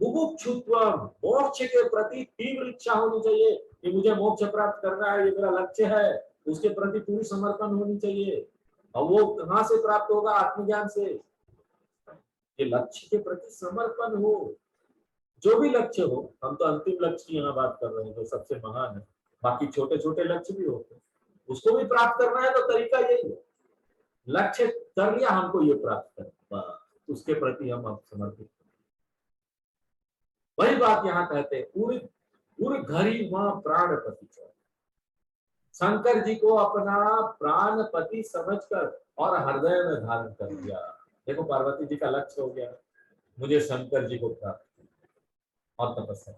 मुमुक्षुत्वम, मोक्ष के प्रति तीव्र इच्छा होनी चाहिए कि मुझे मोक्ष प्राप्त करना है, ये मेरा लक्ष्य है, उसके प्रति पूरी समर्पण होनी चाहिए। और वो कहां से प्राप्त होगा, आत्मज्ञान से। ये लक्ष्य के प्रति समर्पण हो, जो भी लक्ष्य हो, हम तो अंतिम लक्ष्य की यहाँ बात कर रहे हैं जो सबसे महान है, बाकी छोटे छोटे लक्ष्य भी होते हैं, उसको भी प्राप्त करना है तो तरीका यही है, लक्ष्य कर लिया हमको ये प्राप्त करना, उसके प्रति हम अब समर्पित। वही बात यहाँ कहते हैं, पूरी घड़ी वहां प्राणपति, शंकर जी को अपना प्राणपति समझकर और हृदय में धारण कर दिया। देखो पार्वती जी का लक्ष्य हो गया, मुझे शंकर जी को प्राप्त और तपस्या।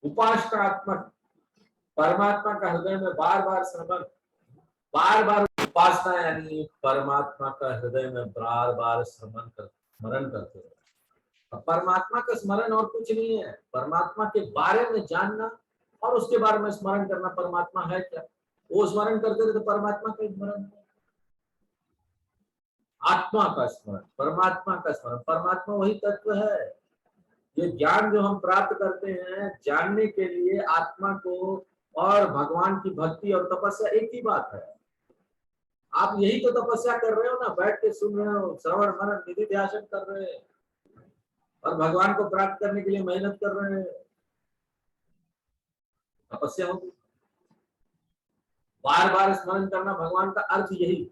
उपासनात्मक परमात्मा का हृदय में बार बार श्रवण, बार बार उपासना, यानी परमात्मा का हृदय में बार बार स्मरण करते रहे। अब परमात्मा का स्मरण और कुछ नहीं है, परमात्मा के बारे में जानना और उसके बारे में स्मरण करना। परमात्मा है क्या, वो स्मरण करते रहे तो परमात्मा का स्मरण है। आत्मा का स्मरण, परमात्मा का स्मरण, परमात्मा वही तत्व है। ये ज्ञान जो हम प्राप्त करते हैं जानने के लिए, आत्मा को और भगवान की भक्ति और तपस्या एक ही बात है। आप यही तो तपस्या कर रहे हो ना, बैठ के सुन रहे हो, श्रवण मनन निधि ध्यान कर रहे हैं और भगवान को प्राप्त करने के लिए मेहनत कर रहे हैं। तपस्या होगी। बार बार स्मरण करना भगवान का अर्थ यही,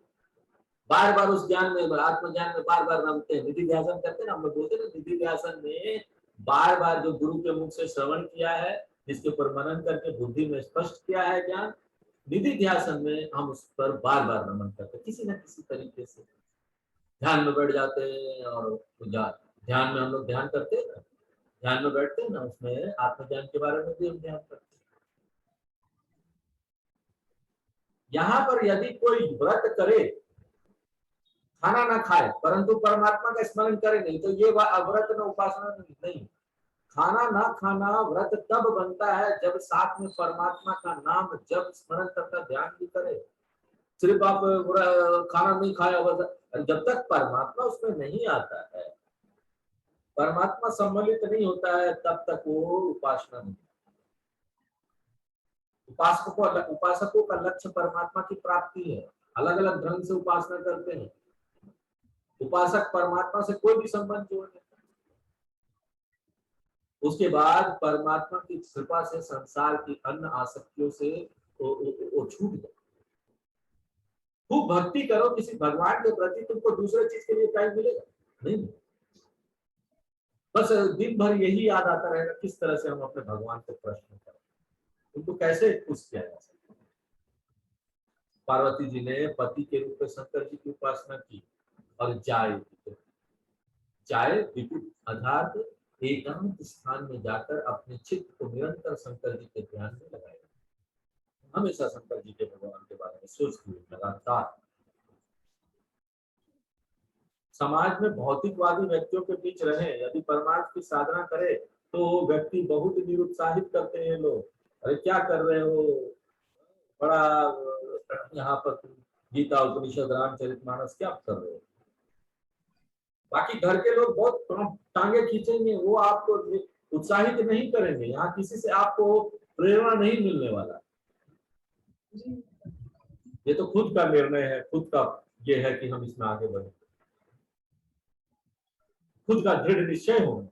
बार बार उस ज्ञान में, आत्मज्ञान में बार बार रमते हैं। निधि ध्यान करते हैं ना, हम लोग बोलते हैं ना, निधि ध्यान में बार बार जो गुरु के मुख से श्रवण किया है, जिसके ऊपर मनन करके बुद्धि में स्पष्ट किया है ज्ञान, निधि ध्यान में हम उस पर बार बार नमन करते हैं। किसी न किसी तरीके से ध्यान में बैठ जाते हैं और ध्यान में हम लोग ध्यान करते हैं ना, ध्यान में बैठते हैं ना, उसमें आत्मज्ञान के बारे में भी हम ध्यान करते हैं। यहाँ पर यदि कोई व्रत करे, खाना ना खाए, परंतु परमात्मा का स्मरण करे नहीं, तो ये व्रत न उपासना नहीं। खाना ना खाना व्रत तब बनता है जब साथ में परमात्मा का नाम जब स्मरण करता ध्यान भी करे। सिर्फ आप खाना नहीं खाया, जब तक परमात्मा उसमें नहीं आता है, परमात्मा सम्मिलित नहीं होता है, तब तक वो उपासना नहीं। उपासकों का लक्ष्य परमात्मा की प्राप्ति है। अलग अलग ढंग से उपासना करते हैं। उपासक परमात्मा से कोई भी संबंध जोड़ नहीं। उसके बाद परमात्मा की कृपा से संसार की अन्य आसक्तियों से वो छूट जाए। खूब भक्ति करो किसी भगवान के प्रति, तुमको दूसरे चीज के लिए टाइम मिलेगा नहीं। बस दिन भर यही याद आता रहेगा किस तरह से हम अपने भगवान से प्रश्न करें, उनको कैसे खुश किया जा सकता। पार्वती जी ने पति के रूप में शंकर जी की उपासना की और जाए विपुल अर्थात एकांत स्थान में जाकर अपने चित्त को निरंतर शंकर जी के ध्यान में लगाए, हमेशा शंकर जी के भगवान के बारे में सोचती हुई लगातार। समाज में भौतिकवादी व्यक्तियों के बीच रहे, यदि परमार्थ की साधना करे तो व्यक्ति बहुत निरुत्साहित करते हैं लोग। अरे क्या कर रहे हो, बड़ा यहाँ पर गीता उपनिषद रामचरितमानस क्या कर रहे हो। बाकी घर के लोग बहुत टांगे खींचेंगे, वो आपको उत्साहित नहीं करेंगे। यहाँ किसी से आपको प्रेरणा नहीं मिलने वाला। ये तो खुद का निर्णय है, खुद का ये है कि हम इसमें आगे बढ़े। खुद का दृढ़ निश्चय होना,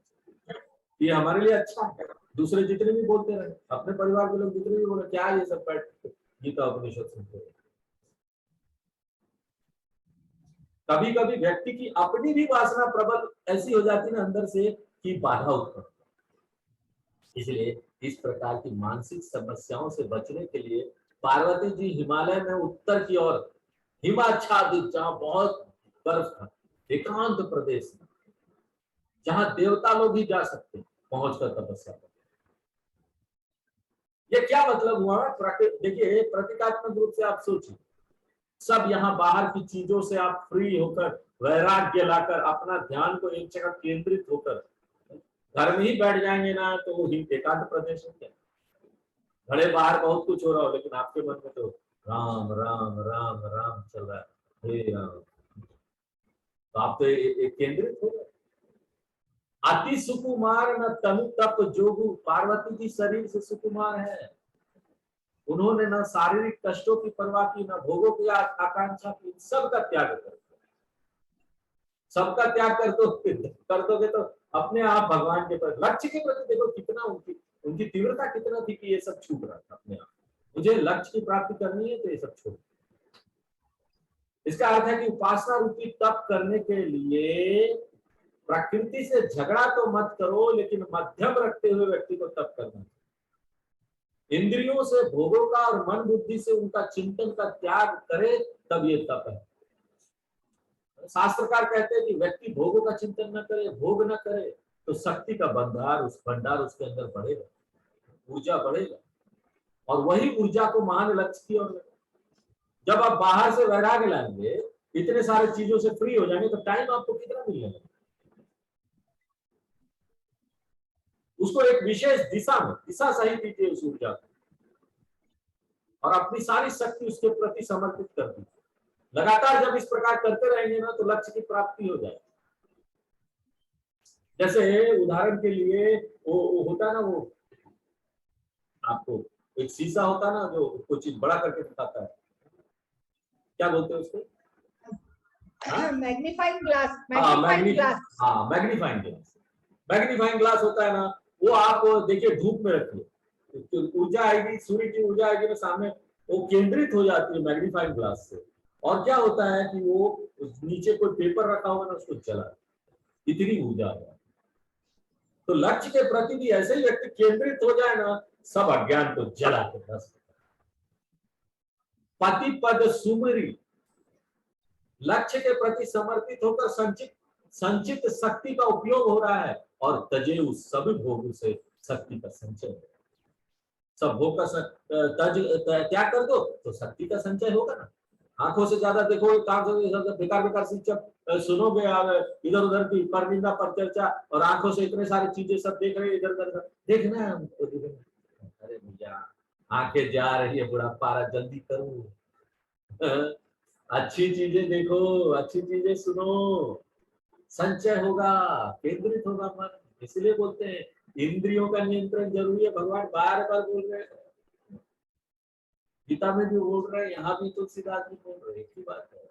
ये हमारे लिए अच्छा है। दूसरे जितने भी बोलते रहे, अपने परिवार के लोग जितने भी बोले क्या ये सब बैठ गीता उपनिषद सुनते हैं। कभी कभी व्यक्ति की अपनी भी वासना प्रबल ऐसी हो जाती ना अंदर से कि बाधा उत्पन्न। इसलिए इस प्रकार की मानसिक समस्याओं से बचने के लिए पार्वती जी हिमालय में उत्तर की ओर, हिमाच्छादित जहां बहुत बर्फ था, एकांत प्रदेश में जहां देवता लोग ही जा सकते, पहुंचकर तपस्या करते। ये क्या मतलब हुआ? देखिए प्रतीकात्मक रूप से आप सोचिए, सब यहाँ बाहर की चीजों से आप फ्री होकर, वैराग्य लाकर, अपना ध्यान को एक जगह केंद्रित होकर घर में ही बैठ जाएंगे ना, तो वो एकांत प्रदेश है क्या? भले बाहर बहुत कुछ हो रहा हो, लेकिन आपके मन में तो राम राम राम राम चल रहा है, हे राम। तो आप तो एक केंद्रित हो गए। अति सुकुमार न तनु तप जोगु, पार्वती जी शरीर से सुकुमार है। उन्होंने न शारीरिक कष्टों की परवाह की, न भोगों की आकांक्षा की, सबका त्याग कर दिया। सबका त्याग कर दोगे तो अपने आप भगवान के प्रति, लक्ष्य के प्रति देखो कितना उनकी तीव्रता कितना थी कि ये सब छूट रहा था अपने आप। मुझे लक्ष्य की प्राप्ति करनी है तो ये सब छोड़। इसका अर्थ है कि उपासना रूपी तप करने के लिए प्रकृति से झगड़ा तो मत करो, लेकिन मध्यम रखते हुए व्यक्ति को तप करना। इंद्रियों से भोगों का और मन बुद्धि से उनका चिंतन का त्याग करे, तब ये तप है। शास्त्रकार कहते हैं कि व्यक्ति भोगों का चिंतन न करे, भोग न करे, तो शक्ति का भंडार उसके अंदर बढ़ेगा। ऊर्जा बढ़ेगा और वही ऊर्जा को महान लक्ष्य की ओर। जब आप बाहर से वैराग्य लाएंगे, इतने सारे चीजों से फ्री हो जाएंगे, तो टाइम आपको कितना मिलने लगेगा? उसको एक विशेष दिशा में दिशा सही दीजिए उस ऊर्जा को और अपनी सारी शक्ति उसके प्रति समर्पित कर दीजिए। लगातार जब इस प्रकार करते रहेंगे ना, तो लक्ष्य की प्राप्ति हो जाएगी। जैसे उदाहरण के लिए वो होता है ना, वो आपको एक शीशा होता है ना, जो कुछ चीज बड़ा करके दिखाता है, क्या बोलते हैं उसको? Magnifying glass. हाँ, मैग्नीफाइंग ग्लास। मैग्नीफाइंग ग्लास होता है ना, वो आप देखिए धूप में रखिए, तो ऊर्जा आएगी, सूर्य की ऊर्जा आएगी ना सामने, वो केंद्रित हो जाती है मैग्नीफाइंग ग्लास से। और क्या होता है कि वो नीचे कोई पेपर रखा हुआ ना, उसको जला, इतनी ऊर्जा है। तो लक्ष्य के प्रति भी ऐसे ही व्यक्ति केंद्रित हो जाए ना, सब अज्ञान को जला के बस। पति पद सुमरी, लक्ष्य के प्रति समर्पित होकर संचित शक्ति का उपयोग हो रहा है और तजे उस सभी भोग से शक्ति का संचय। सब भोग का त्याग कर दो तो शक्ति का संचय होगा ना। आंखों से ज्यादा देखोगे, कान से बेकार बेकार चीज सुनोगे और इधर उधर की पर निंदा पर चर्चा, और आंखों से इतने सारी चीजें सब देख रहे, इधर उधर देखना है हमको। अरे भैया, आंखें जा रही है, बुढ़ापा आ रहा, जल्दी करो। अच्छी चीजें देखो, अच्छी चीजें सुनो, संचय होगा, केंद्रित होगा मन। इसलिए बोलते हैं इंद्रियों का नियंत्रण जरूरी है। भगवान बार बार बोल रहे हैं, गीता में भी बोल रहे हैं, यहाँ भी तुलसीदास भी बोल रहे हैं, एक ही बात है।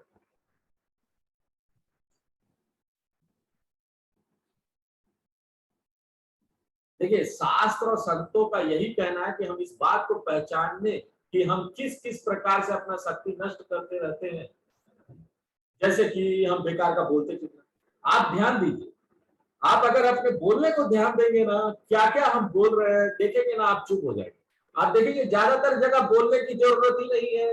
देखिए, शास्त्र और संतों का यही कहना है कि हम इस बात को पहचानने कि हम किस किस प्रकार से अपना शक्ति नष्ट करते रहते हैं। जैसे कि हम बेकार का बोलते कितना, आप ध्यान दीजिए, आप अगर अपने बोलने को ध्यान देंगे ना, क्या क्या हम बोल रहे हैं देखेंगे ना, आप चुप हो जाएंगे। आप देखेंगे ज्यादातर जगह बोलने की जरूरत ही नहीं है।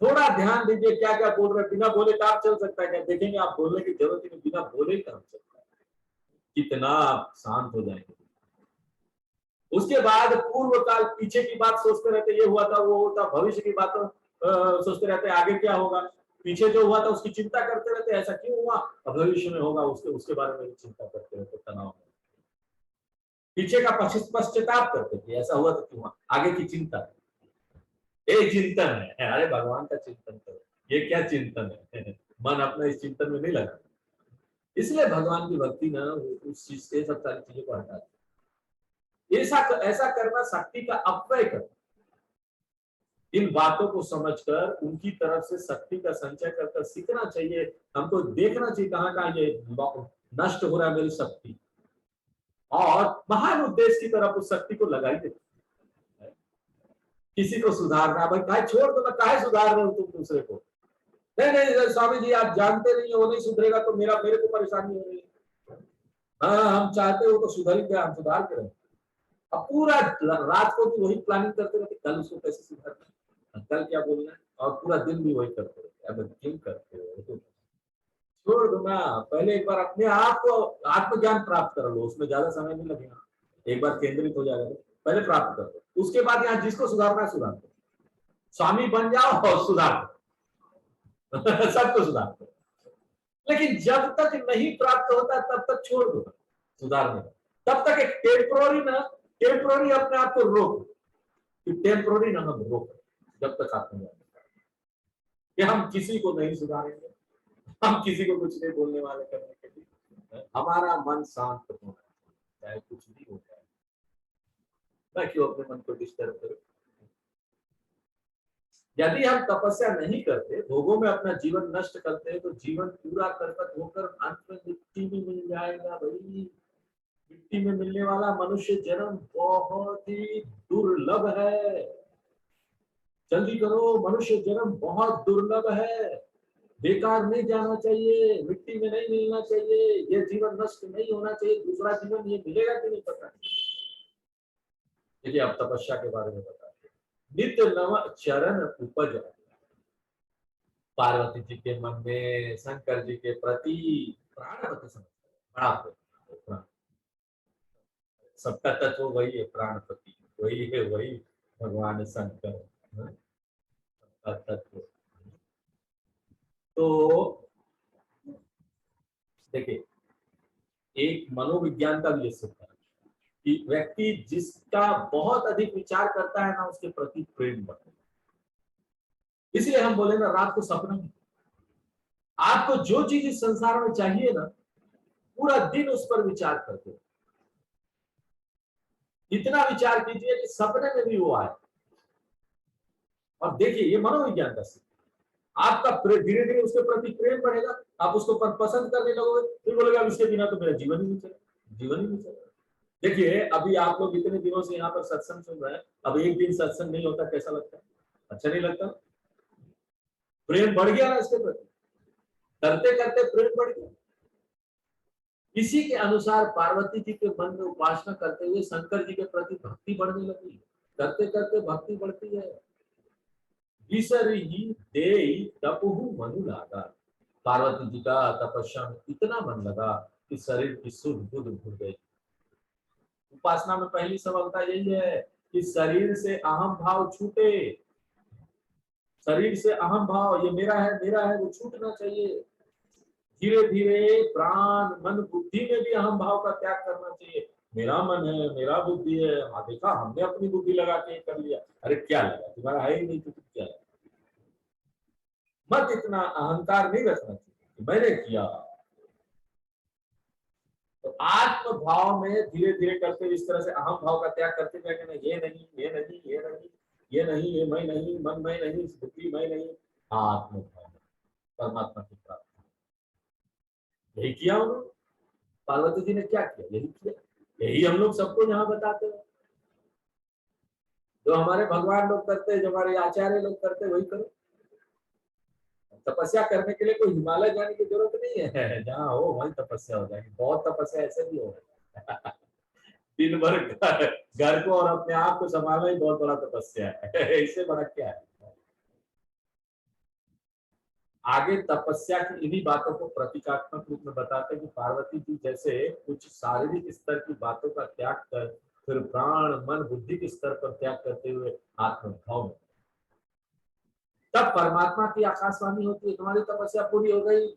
थोड़ा ध्यान दीजिए क्या क्या बोल रहे हैं, बिना बोले काम चल सकता है क्या? देखेंगे आप बोलने की जरूरत ही नहीं, बिना बोले काम चलता है, कितना आप शांत हो जाएंगे। उसके बाद पूर्व काल पीछे की बात सोचते रहते, ये हुआ था वो होता, भविष्य की बात सोचते रहते, आगे क्या होगा, पीछे जो हुआ था उसकी चिंता करते रहते, ऐसा क्यों हुआ, भविष्य में होगा उसके बारे में चिंता करते रहते, तनाव में। पीछे का पश्चाताप करते थे, ऐसा हुआ तो क्यों, आगे की चिंता, ये चिंतन है। अरे भगवान का चिंतन करो, ये क्या चिंतन है? मन अपना इस चिंतन में नहीं लगा। इसलिए भगवान की भक्ति ना उस चीज से सब सारी चीजों को हटाती। ऐसा करना शक्ति का अपव्यय करना। इन बातों को समझकर उनकी तरफ से शक्ति का संचय करकर सीखना चाहिए। हमको देखना चाहिए कहां कहां ये नष्ट हो रहा है मेरी शक्ति, और महान उद्देश्य की तरफ उस शक्ति को लगाई देते। किसी को सुधारना, भाई काहे छोड़ दो ना, काहे सुधार रहे हो तुम दूसरे को? नहीं नहीं स्वामी जी, आप जानते नहीं, वो नहीं सुधरेगा तो मेरे को परेशानी हो रही है। हाँ, हम चाहते हो तो सुधर ही गया, हम सुधार के रहे। अब पूरा रात को भी वही प्लानिंग करते रहते, कल उसको कैसे सुधारना, कल क्या बोलना है, और पूरा दिन भी वही करते रहते। अब क्यों करते हो? छोड़ दो ना, पहले एक बार अपने आप को आत्मज्ञान प्राप्त कर लो, उसमें ज्यादा समय नहीं लगेगा, एक बार केंद्रित हो जाएगा तो पहले प्राप्त कर लो। उसके बाद यहाँ जिसको सुधारना है सुधार दो, स्वामी बन जाओ और सुधार दो। सबको सुधार दो। लेकिन जब तक नहीं प्राप्त होता तब तक छोड़ दो सुधारने का। तब तक एक टेम्पोररी अपने आप को रोक, टेम्पोररी ना हम रोक, जब तक आत्मज्ञान कि हम किसी को नहीं सुधारेंगे, हम किसी को कुछ नहीं बोलने वाले करने के लिए। हमारा मन शांत होना चाहिए, चाहे कुछ भी हो जाए। मैं क्यों अपने मन को डिस्टर्ब करूं? यदि हम तपस्या नहीं करते, भोगों में अपना जीवन नष्ट करते हैं, तो जीवन पूरा करकट होकर अंत में मिट्टी में मिल जाएगा। भाई, मिट्टी में मिलने वाला मनुष्य जन्म बहुत ही दुर्लभ है। जल्दी करो, मनुष्य जन्म बहुत दुर्लभ है, बेकार नहीं जाना चाहिए, मिट्टी में नहीं मिलना चाहिए, ये जीवन नष्ट नहीं होना चाहिए। दूसरा जीवन ये मिलेगा कि नहीं पता नहीं। देखिए, आप तपस्या के बारे में बताते, नित्य नव चरण उपज। पार्वती जी के मन में शंकर जी के प्रति प्राणपति समझ, सबका तत्व वही है, प्राणपति वही है, वही भगवान शंकर, हाँ, सबका तत्व। तो देखिए, एक मनोविज्ञान का भी ये सिद्धांत है कि व्यक्ति जिसका बहुत अधिक विचार करता है ना, उसके प्रति प्रेम बढ़ता है। इसलिए हम बोले ना, रात को सपना में आपको जो चीज इस संसार में चाहिए ना, पूरा दिन उस पर विचार करते हो, इतना विचार कीजिए कि सपने में भी वो आए। और देखिए, ये मनोविज्ञान का सिद्धांत, आपका धीरे धीरे उसके प्रति प्रेम बढ़ेगा, आप उसको पसंद करने लगोगे, फिर बोलेगा अब इसके बिना तो मेरा जीवन ही नहीं चलेगा, जीवन ही नहीं चलेगा। देखिए, अभी आप लोग इतने दिनों से यहाँ पर सत्संग सुन रहे हैं, अब एक दिन सत्संग नहीं होता, कैसा लगता है? अच्छा नहीं लगता? प्रेम बढ़ गया ना इसके प्रति, करते करते प्रेम बढ़ गया। इसी के अनुसार पार्वती जी के मन में उपासना करते हुए शंकर जी के प्रति भक्ति बढ़ने लगी, करते करते भक्ति बढ़ती है। विसरि देई तपहु मनु लागा, पार्वती जी का तपस्या में इतना मन लगा कि शरीर की सुध बुध भूल गई। उपासना में पहली सफलता यही है कि शरीर से अहम भाव छूटे, शरीर से अहम भाव, ये मेरा है वो छूटना चाहिए। धीरे धीरे प्राण मन बुद्धि में भी अहम भाव का त्याग करना चाहिए। मेरा मन है, मेरा बुद्धि है, हाँ देखा हमने अपनी बुद्धि लगा के कर लिया, अरे क्या लगा, तुम्हारा है ही नहीं तो क्या लगा। मत इतना अहंकार नहीं रखना चाहिए कि मैंने किया। तो आत्म भाव में धीरे धीरे करते इस तरह से अहम भाव का त्याग करते जाएंगे ना, ये नहीं, ये नहीं, ये नहीं, ये नहीं, ये मैं नहीं, मन मैं नहीं, बुद्धि मैं नहीं, आत्म भाव परमात्मा की प्राप्ति। यही किया उन्होंने, पार्वती जी ने क्या किया, यही किया। यही हम लोग सबको यहाँ बताते हैं, जो हमारे भगवान लोग करते हैं, जो हमारे आचार्य लोग करते हैं, वही करो। तपस्या करने के लिए कोई हिमालय जाने की जरूरत नहीं है, जहाँ हो वहीं तपस्या हो जाएगी। बहुत तपस्या ऐसे भी हो दिन भर घर को और अपने आप को संभालना ही बहुत बड़ा तपस्या है, इससे बड़ा क्या है। आगे तपस्या की इन्हीं बातों को प्रतीकात्मक रूप में बताते हैं कि पार्वती जी जैसे कुछ शारीरिक स्तर की बातों का त्याग कर फिर प्राण मन बुद्धि के स्तर पर त्याग करते हुए आत्मभाव में, तब परमात्मा की आकाशवाणी होती है, तुम्हारी तपस्या पूरी हो गई।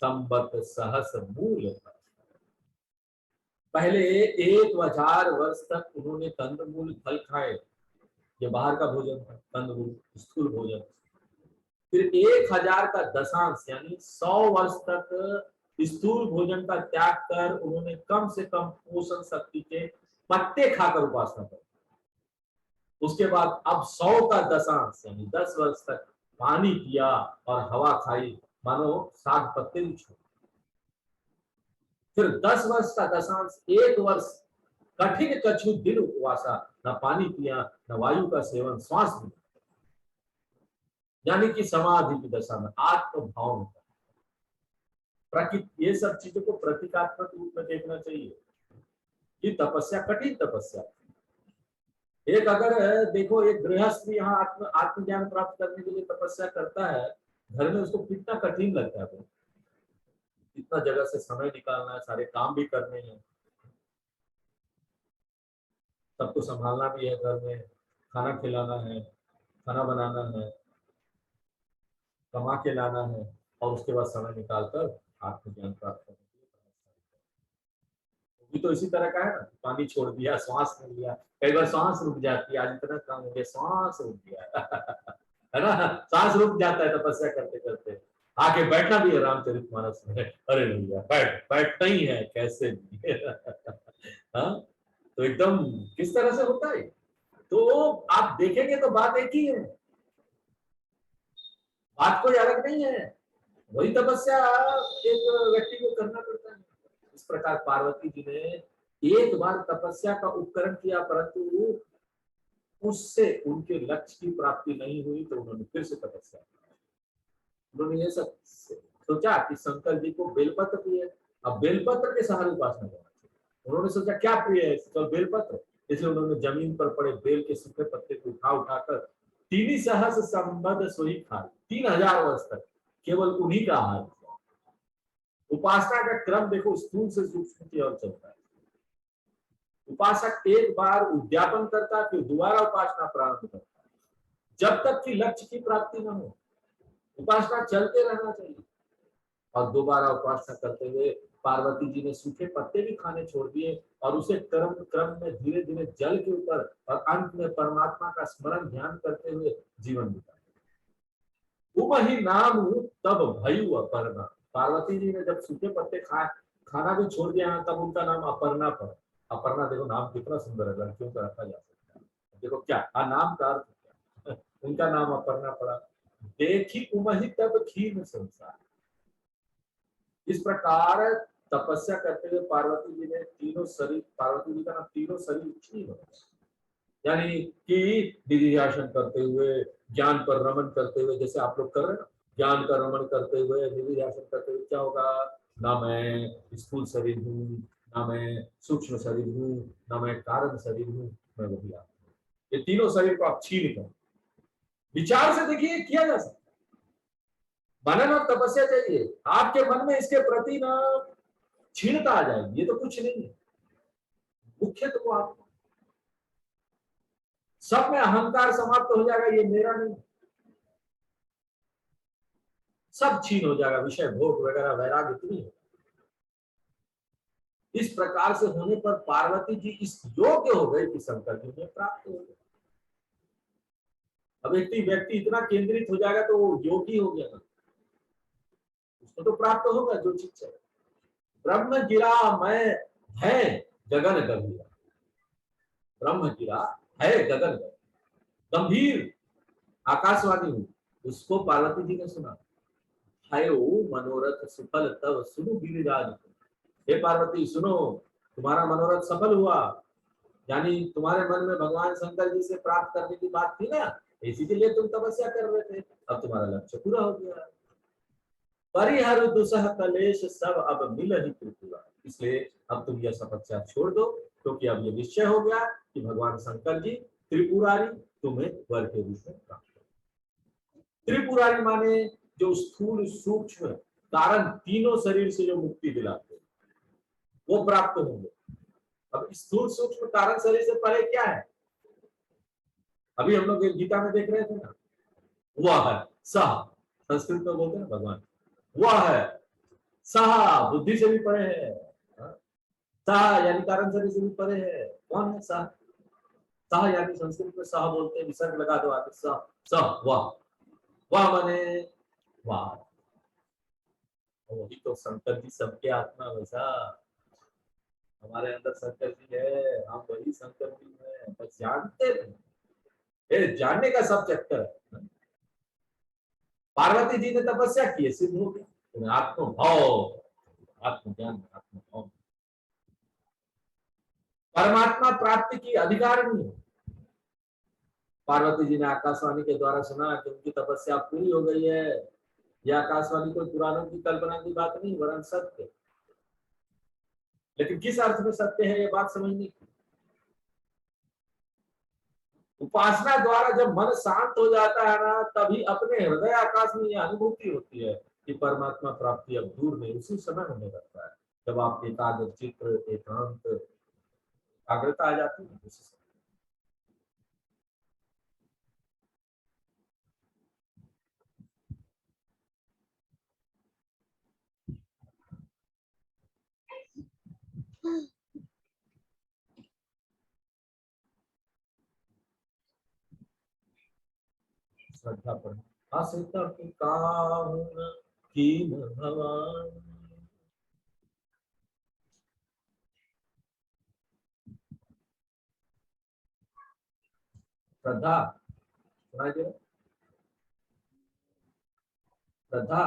संबत सहस मूल, पहले 1000 वर्ष तक उन्होंने कंदमूल फल खाए, ये बाहर का भोजन था, कंदमूल स्थूल भोजन। फिर 1000 का दशांश यानी 100 वर्ष तक स्थूल भोजन का त्याग कर उन्होंने कम से कम पोषण शक्ति के पत्ते खाकर उपासना की। उसके बाद अब 100 का दशांश यानी 10 वर्ष तक पानी पिया और हवा खाई, मानो 60 पत्ते भी छोड़े। फिर 10 वर्ष का दशांश 1 वर्ष कठिन कछु दिन उपवासा, न पानी पिया न वायु का सेवन, श्वास लिया, यानी कि समाधि की दशा में आत्म भाव में। प्रकृति, ये सब चीजों को प्रतीकात्मक रूप में देखना चाहिए कि तपस्या कठिन तपस्या। एक अगर देखो, एक गृहस्थ भी यहाँ आत्मज्ञान प्राप्त करने के लिए तपस्या करता है, घर में उसको कितना कठिन लगता है, तो इतना जगह से समय निकालना है, सारे काम भी करने हैं, सबको संभालना भी है, घर में खाना खिलाना है, खाना बनाना है, कमा के लाना है, और उसके बाद समय निकालकर आत्मज्ञान प्राप्त करने के लिए भी तो इसी तरह का है ना। पानी छोड़ दिया, श्वास ले लिया, कई बार श्वास रुक जाती है, आज इतना काम हो गया श्वास रुक गया है ना, सांस रुक जाता है तपस्या करते करते। आके बैठना भी है रामचरितमानस में, अरे भैया बैठना ही है कैसे भी हाँ, तो एकदम किस तरह से होता है। तो आप देखेंगे तो बात एक ही है, बात कोई अलग नहीं है, वही तपस्या एक व्यक्ति को करना पड़ता है। इस प्रकार पार्वती जी ने एक बार तपस्या का उपकरण किया, परंतु उससे उनके लक्ष्य की प्राप्ति नहीं हुई, तो उन्होंने फिर से तपस्या की। उन्होंने ये सब सोचा कि शंकर जी को बेलपत्र प्रिय है, अब बेलपत्र के सहारे उपासना करना चाहिए। उन्होंने सोचा क्या प्रिय है, तो बेलपत्र, इसलिए उन्होंने जमीन पर पड़े बेल के सूखे पत्ते को उठा उठाकर 3 सहस्र संबद सोई खाए, 3000 वर्ष तक केवल उन्हीं का आहार किया। उपासना का क्रम देखो, स्थूल से सूक्ष्म की ओर चलता है। उपासक एक बार उद्यापन करता है, फिर दोबारा उपासना प्रारंभ करता है, जब तक कि लक्ष्य की प्राप्ति न हो। उपासना चलते रहना चाहिए। और दोबारा उपासना करते हुए पार्वती जी ने सूखे पत्ते भी खाने छोड़ दिए और उसे क्रम क्रम में धीरे धीरे जल के ऊपर और अंत में परमात्मा का स्मरण ध्यान करते हुए जीवन बिताया। वही नाम तब भयु अपर्णा। पार्वती जी ने जब सूखे पत्ते खाना भी छोड़ दिया, तब उनका नाम अपर्णा पड़ा। अपर्णा देखो नाम कितना सुंदर है, लड़कियों का रखा जा सकता है। देखो क्या नाम का अर्थ क्या, उनका नाम अपर्णा पड़ा। देखी उमहि तब खीन संसार। इस प्रकार तपस्या करते हुए पार्वती जी ने तीनों शरीर, पार्वती जी का नाम तीनों शरीर क्षीण हो गया। यानी कि निधिध्यासन करते हुए, ज्ञान पर रमन करते हुए, जैसे आप लोग कर रहे हैं, ज्ञान का रमन करते हुए, निधिध्यासन करते हुए क्या होगा, ना मैं स्थूल शरीर हूँ, ना मैं सूक्ष्म शरीर हूँ, ना मैं कारण शरीर हूँ, मैं वही आप। ये तीनों शरीर को आप छीन कर विचार से देखिए किया जा सकता है। मनन और तपस्या चाहिए आपके मन में, इसके प्रति ना क्षीणता आ जाएगी। ये तो कुछ नहीं है, मुख्य तो वो आप सब में अहंकार समाप्त हो जाएगा, ये मेरा नहीं, सब छीन हो जाएगा, विषय भोग वगैरह वैराग्य इतनी है। इस प्रकार से होने पर पार्वती जी इस योग्य हो गए कि शंकर जी ने प्राप्त हो गए। अब एक व्यक्ति इतना केंद्रित हो जाएगा तो वो योगी हो गया ना, उसको तो प्राप्त होगा जो चीज है। ब्रह्म गिरा मैं है गगन गंभीर। ब्रह्म गिरा है गगन गंभीर, आकाशवाणी हुई, उसको पार्वती जी ने सुना। हाय ओ मनोरथ सफल तब सुनो गिरिराज। हे पार्वती सुनो, तुम्हारा मनोरथ सफल हुआ। यानी तुम्हारे मन में भगवान शंकर जी से प्राप्त करने की बात थी ना, इसी के लिए तुम तपस्या कर रहे थे, अब तुम्हारा लक्ष्य पूरा हो गया। परिहर दुसह कलेश सब अब मिल ही त्रिपुरा। इसलिए अब तुम यह तपस्या छोड़ दो, क्योंकि अब ये निश्चय हो गया कि भगवान शंकर जी त्रिपुरारी तुम्हें वर के रूप में प्राप्त। त्रिपुरारी माने जो स्थूल सूक्ष्म कारण तीनों शरीर से जो मुक्ति दिलाते वो प्राप्त होंगे। अब स्थूल सूक्ष्म कारण शरीर से परे क्या है, अभी हम लोग गीता में देख रहे थे ना, वह है सह, संस्कृत में बोलते हैं भगवान, वह है सह, बुद्धि से भी परे है। सह यानी कारण शरीर से भी परे है। कौन है सह? सह यानी संस्कृत में सह बोलते हैं, विसर्ग लगा दो आगे, सह सह वह माने वाह। वही तो शंकर जी, सबके आत्मा वैसा, हमारे अंदर शंकर जी है, हम वही शंकर जी है, बस जानते नहीं। ये जानने का सब चक्कर है। पार्वती जी ने तपस्या की, सिद्ध हो गया आत्मभाव, आत्मज्ञान, आत्मभाव। परमात्मा प्राप्ति की अधिकार नहीं है। पार्वती जी ने आकाशवाणी के द्वारा सुना कि उनकी तपस्या पूरी हो गई है। यह आकाशवाणी कोई पुराणों की कल्पना की बात नहीं, वरन सत्य। लेकिन किस अर्थ में सत्य है, ये बात समझनी की। उपासना द्वारा जब मन शांत हो जाता है ना, तभी अपने हृदय आकाश में यह अनुभूति होती है कि परमात्मा प्राप्ति अब दूर नहीं, उसी समय होने लगता है। जब आप एकाग्र चित्र, एकांत, एकाग्रता आ जाती है उसी समय। श्रद्धा पर हसित काहुन कीन भवान। श्रद्धा सुनाई दे रहा? श्रद्धा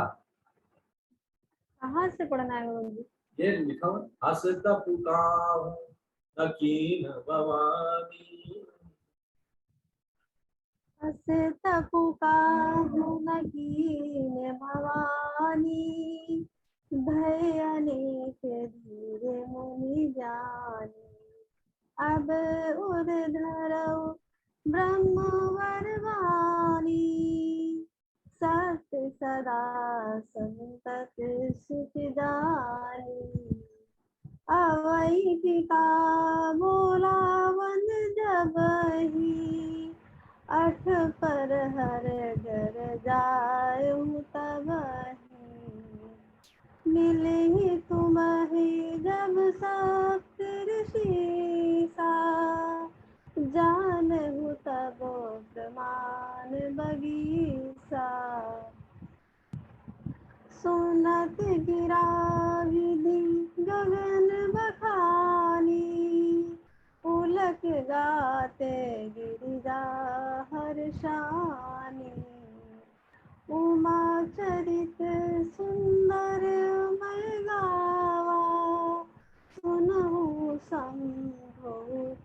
कहाँ से पढ़ना है गुरु जी? ये लिखा हुआ हसित काहुन कीन भवानी। हसित पुकाहुन कीन भवानी, भय अनेक धीर मुनि जानी। अब उर्धरौ ब्रह्मवर वाणी, सत्य सदा संतत सुखदानी। अवई पिता बोला वन जब ही, अठ पर हर घर जाऊं तब ही, मिले ही तुम्हें जब सप्तऋषि सा, जानहु तब प्रमाण बगीसा, सुनत गिरा विधि गगन बखानी, पुलक गाते गिरिजा हर्षानी, उमा चरित सुंदर मैं गावा, सुनहु शंभु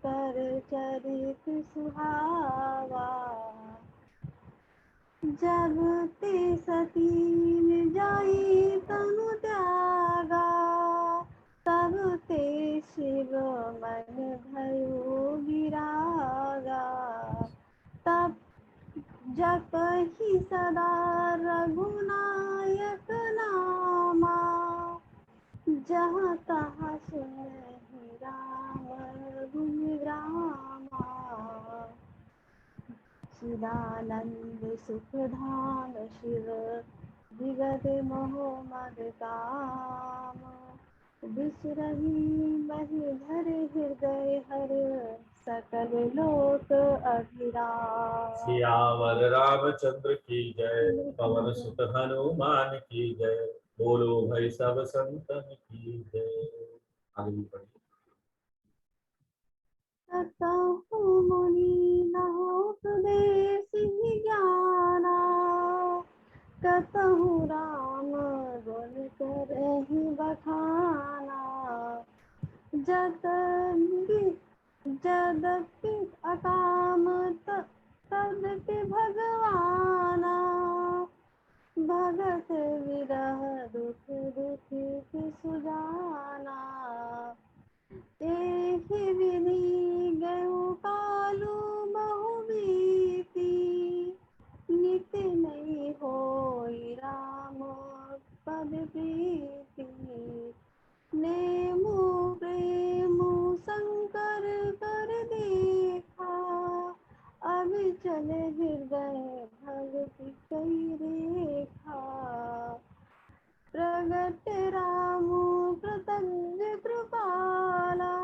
कर चरित सुहावा, जब ते सती जाई तनु त्यागा, तब ते शिव मन भयो विरागा, तब जप ही सदा रघुनायक नामा, जहाँ तहाँ सुनहि राम गुण रामा, चिदानंद सुख धाम शिव विगत मोह मद काम, बिसरहि महि धर हृदय हर, सकल लोक अभिराम। सियावर रामचंद्र की जय, पवन सुत हनुमान की जय, बोलो भाई सब संतन की जय। आगे भी पढ़िए। कतहु मुनि न होत देसिहि ज्ञाना, कतहु राम गुण करहि बखाना, जदपि अकाम तदपि भगवाना, भगत विरह दुख दुखि सुजाना, एहि विधि गयो कालु बहुबीति, नित नहीं होई राम पद प्रीति, नेमु प्रेमु शंकर कर देखा, अब चले हृदय भगति कई रेखा, प्रगट रामु कृतज्ञ कृपाला,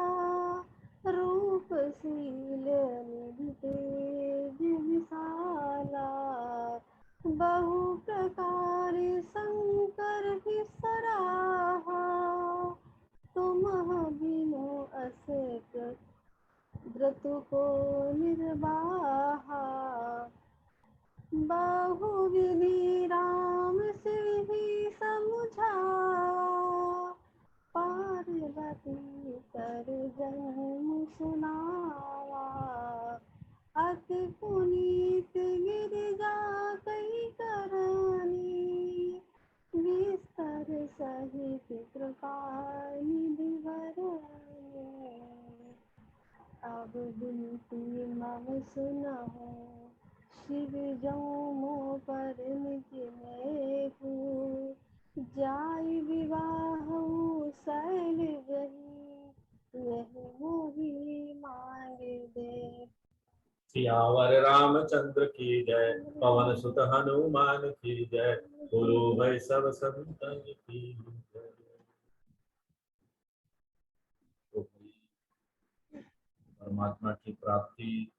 रूप शील निधि तेज विशाला, बहु प्रकारी शंकर ही सराहा, तुम बिनु अस व्रतु को निर्वाहा, बहु विधि राम से ही समझावा, पार्वती कर जन्म सुनावा, अति पुनीत गिरिजा कई करनी, विस्तर सहित कृपा निधि भरनी, अब बिनती मम सुनहु, शिव जौं मोह पर निज नेहु, जाय विवाहु शैल जही, यही मोहि मांग दे। सियावर रामचंद्र की जय, पवन सुत हनुमान की जय, बोलो भाई सब संतन की जय। तो परमात्मा की प्राप्ति,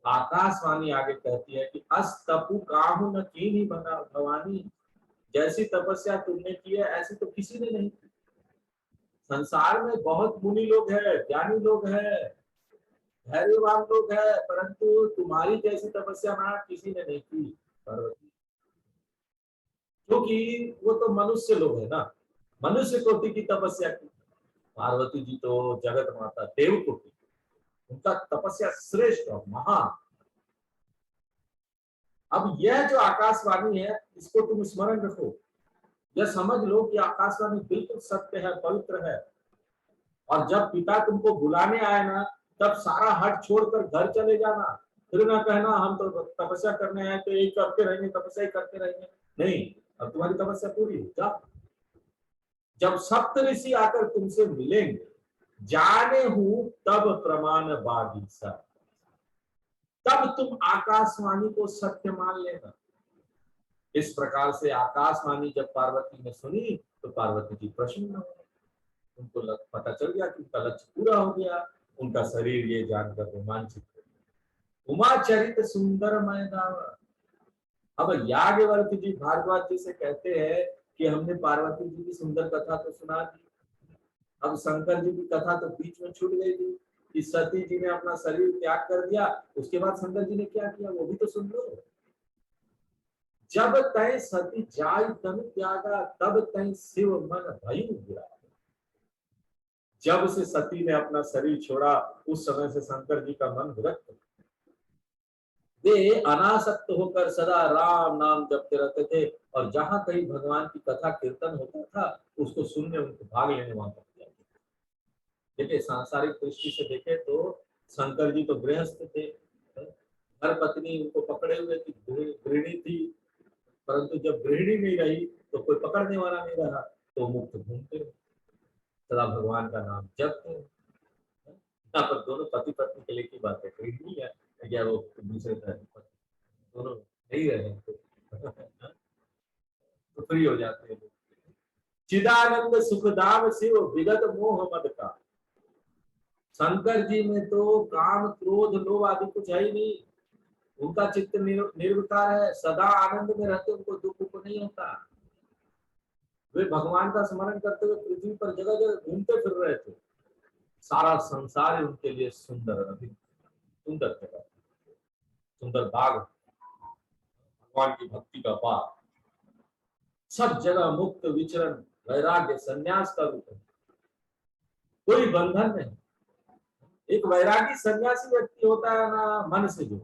आकाशवाणी आगे कहती है कि अस तपु काहू न कीन्ही बना भवानी, जैसी तपस्या तुमने की है ऐसी तो किसी ने नहीं की। संसार में बहुत मुनि लोग हैं, ज्ञानी लोग हैं, धैर्यवान लोग हैं, परंतु तुम्हारी जैसी तपस्या ना किसी ने नहीं की पार्वती, क्योंकि वो तो मनुष्य लोग है ना, मनुष्य कोटि की तपस्या की। पार्वती जी तो जगत माता देव कोटि, उनका तपस्या श्रेष्ठ और महान। अब यह जो आकाशवाणी है इसको तुम स्मरण रखो, यह समझ लो कि आकाशवाणी बिल्कुल सत्य है, पवित्र है। और जब पिता तुमको बुलाने आए ना, तब सारा हट छोड़कर घर चले जाना, फिर ना कहना हम तो तपस्या करने आए तो यही करते रहेंगे, तपस्या ही करते रहेंगे। नहीं, अब तुम्हारी तपस्या पूरी हो, जाओ जब सप्त ऋषि आकर तुमसे मिलेंगे, जाने हूं तब प्रमाण बागी सब, तब तुम आकाशवाणी को सत्य मान लेना। इस प्रकार से आकाशवाणी जब पार्वती ने सुनी तो पार्वती जी प्रसन्न हो, उनको पता चल गया कि उनका लक्ष्य पूरा हो गया। उनका शरीर ये जानकर रोमांचित हो गया। उमा चरित सुंदर मैदान। अब याज्ञवल्क्य जी भारद्वाज जी से कहते हैं कि हमने पार्वती जी की सुंदर कथा तो सुना दी, अब शंकर जी की कथा तो बीच में छूट गई थी कि सती जी ने अपना शरीर त्याग कर दिया, उसके बाद शंकर जी ने क्या किया वो भी तो सुन लो। जब तय सती जाय तन त्यागा, तब तय शिव मन भयु गिरा। जब से सती ने अपना शरीर छोड़ा उस समय से शंकर जी का मन विरक्त, वे अनासक्त होकर सदा राम नाम जपते रहते थे, और जहां कहीं भगवान की कथा कीर्तन होता था उसको सुनने उनको भाग लेने वहां पहुंच जाते थे। देखिए सांसारिक दृष्टि से देखे तो शंकर जी तो गृहस्थ थे, हर पत्नी उनको पकड़े हुए थी, गृहिणी थी, परंतु जब गृहिणी नहीं रही तो कोई पकड़ने वाला नहीं रहा, तो मुक्त घूमते रहे, सदा भगवान का नाम जपते हैं। यहाँ पर दोनों पति पत्नी के लिए की बात है, गृहिणी है या वो दूसरे तरह दोनों नहीं रहे तो फ्री हो जाते हैं। चिदानंद सुखदाम शिव विगत मोह मद का। शंकर जी में तो काम क्रोध लोभ आदि कुछ है ही नहीं, उनका चित्त निर्विकार है, सदा आनंद में रहते, उनको दुख नहीं होता। वे भगवान का स्मरण करते हुए पृथ्वी पर जगह जगह घूमते फिर रहे थे। सारा संसार उनके लिए सुंदर, अधिक सुंदर जगह, सुंदर बाग, भगवान की भक्ति का बाग, सब जगह मुक्त विचरण, वैराग्य, संन्यास का रूप है, कोई बंधन नहीं। एक वैरागी सन्यासी व्यक्ति होता है ना मन से जो,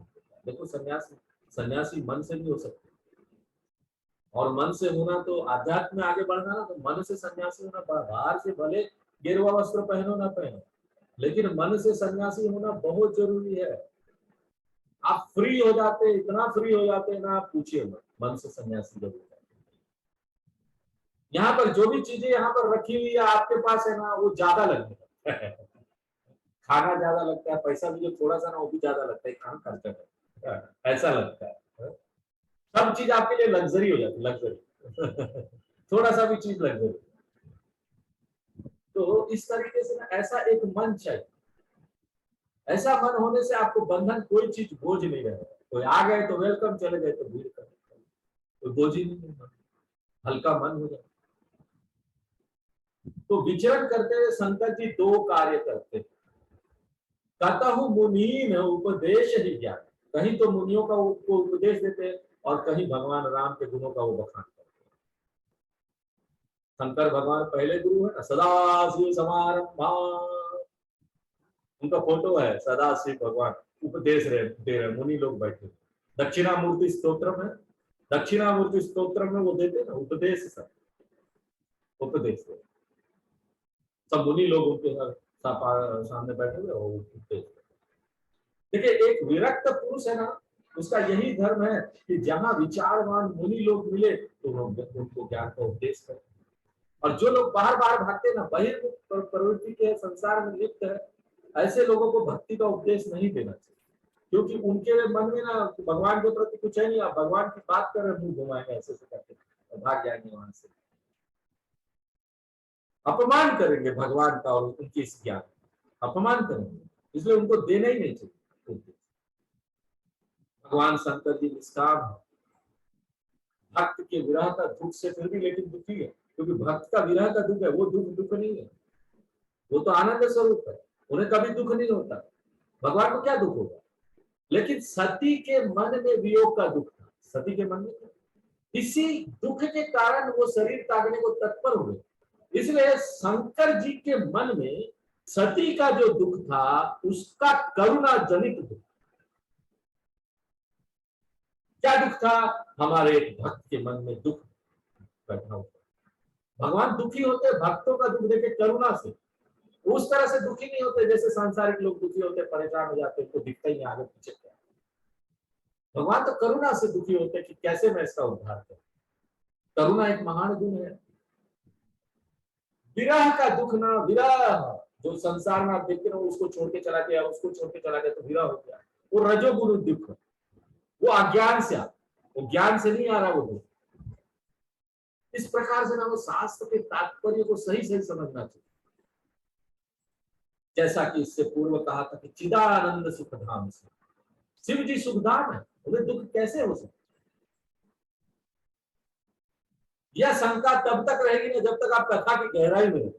देखो सन्यासी मन से नहीं हो सकते, और मन से होना तो आध्यात्म में आगे बढ़ना ना, तो मन से सन्यासी होना, बाहर से भले गेरुआ वस्त्र पहनो ना पहनो, लेकिन मन से सन्यासी होना बहुत जरूरी है। आप फ्री हो जाते, इतना फ्री हो जाते हैं ना, आप पूछिए मत, मन से सन्यासी जब हो जाते। यहाँ पर जो भी चीजें यहाँ पर रखी हुई है आपके पास है ना, वो ज्यादा लगता है खाना ज्यादा लगता है, पैसा भी जो थोड़ा सा ना वो भी ज्यादा लगता है, कहाँ खर्चा करता है, ऐसा लगता है। सब चीज आपके लिए लग्जरी हो जाती है, लग्जरी थोड़ा सा भी चीज लग्जरी। तो इस तरीके से ना ऐसा एक मन चाहिए, ऐसा मन होने से आपको बंधन कोई चीज बोझ नहीं रहेगा। कोई आ गए तो वेलकम, चले गए तो भीड़ कर, कोई बोझ ही नहीं, हल्का मन हो जाए। तो विचरण करते हुए शंकर जी दो कार्य करते, कतहु मुनीन उपदेश ही ज्ञान, कहीं तो मुनियों का उसको उपदेश देते और कहीं भगवान राम के गुणों का वो बखान करते। शंकर भगवान पहले गुरु है ना, सदाशिव समारंभा, उनका फोटो है, सदाशिव भगवान उपदेश दे रहे, मुनि लोग बैठे। दक्षिणामूर्ति स्तोत्र में, दक्षिणामूर्ति स्तोत्र में वो देते ना उपदेश, सब उपदेश दे, सब मुनि लोग उनके सामने बैठे हुए और उपदेश। देखिए एक विरक्त पुरुष है ना, उसका यही धर्म है कि जहां विचारवान मुनि लोग मिले तो उनको ज्ञान का उपदेश करें। और जो लोग बाहर बाहर भागते ना, बहिर्मुख प्रवृत्ति के संसार में लिप्त है, ऐसे लोगों को भक्ति का उपदेश नहीं देना चाहिए, क्योंकि उनके मन में ना भगवान के प्रति कुछ है नहीं। आप भगवान की बात कर रहे, मुंह घुमाएंगे ऐसे करके और भाग जाएंगे वहां से, अपमान करेंगे भगवान का और उनकी इस ज्ञान अपमान करेंगे, इसलिए उनको देना ही नहीं चाहिए। भगवान शंकर जी निष्काम है, भक्त के विरह का दुख से फिर भी लेकिन दुखी है, क्योंकि भक्त का विरह का दुख है, वो दुख नहीं है, वो तो आनंद स्वरूप है, उन्हें कभी दुख नहीं होता। भगवान को क्या दुख होगा, लेकिन सती के मन में वियोग का दुख था, सती के मन में, इसी दुख के कारण वो शरीर त्यागने को तत्पर हो गए। इसलिए शंकर जी के मन में सती का जो दुख था उसका करुणा जनित दुख। क्या दुख था, हमारे एक भक्त के मन में दुख बैठा हुआ। भगवान दुखी होते भक्तों का दुख देखे करुणा से, उस तरह से दुखी नहीं होते जैसे सांसारिक लोग दुखी होते, परेशान हो जाते, उनको दिखता ही आगे पीछे क्या। भगवान तो करुणा से दुखी होते कि कैसे मैं इसका उद्धार करूं। करुणा एक महान गुण है। विरह का दुख ना, विरह जो संसार में आप देखते हो, उसको छोड़ के चला गया, उसको छोड़ के चला गया तो विरह हो गया। वो रजोगुण दुख, वो अज्ञान से, वो ज्ञान से नहीं आ रहा वो दुख। इस प्रकार से ना वो शास्त्र के तात्पर्य को सही सही समझना चाहिए। जैसा कि इससे पूर्व कहा था कि चिदानंद सुखधाम से, शिव जी सुखधाम है, उन्हें दुख कैसे हो सकता? यह शंका तब तक रहेगी ना जब तक आप कथा की गहराई में।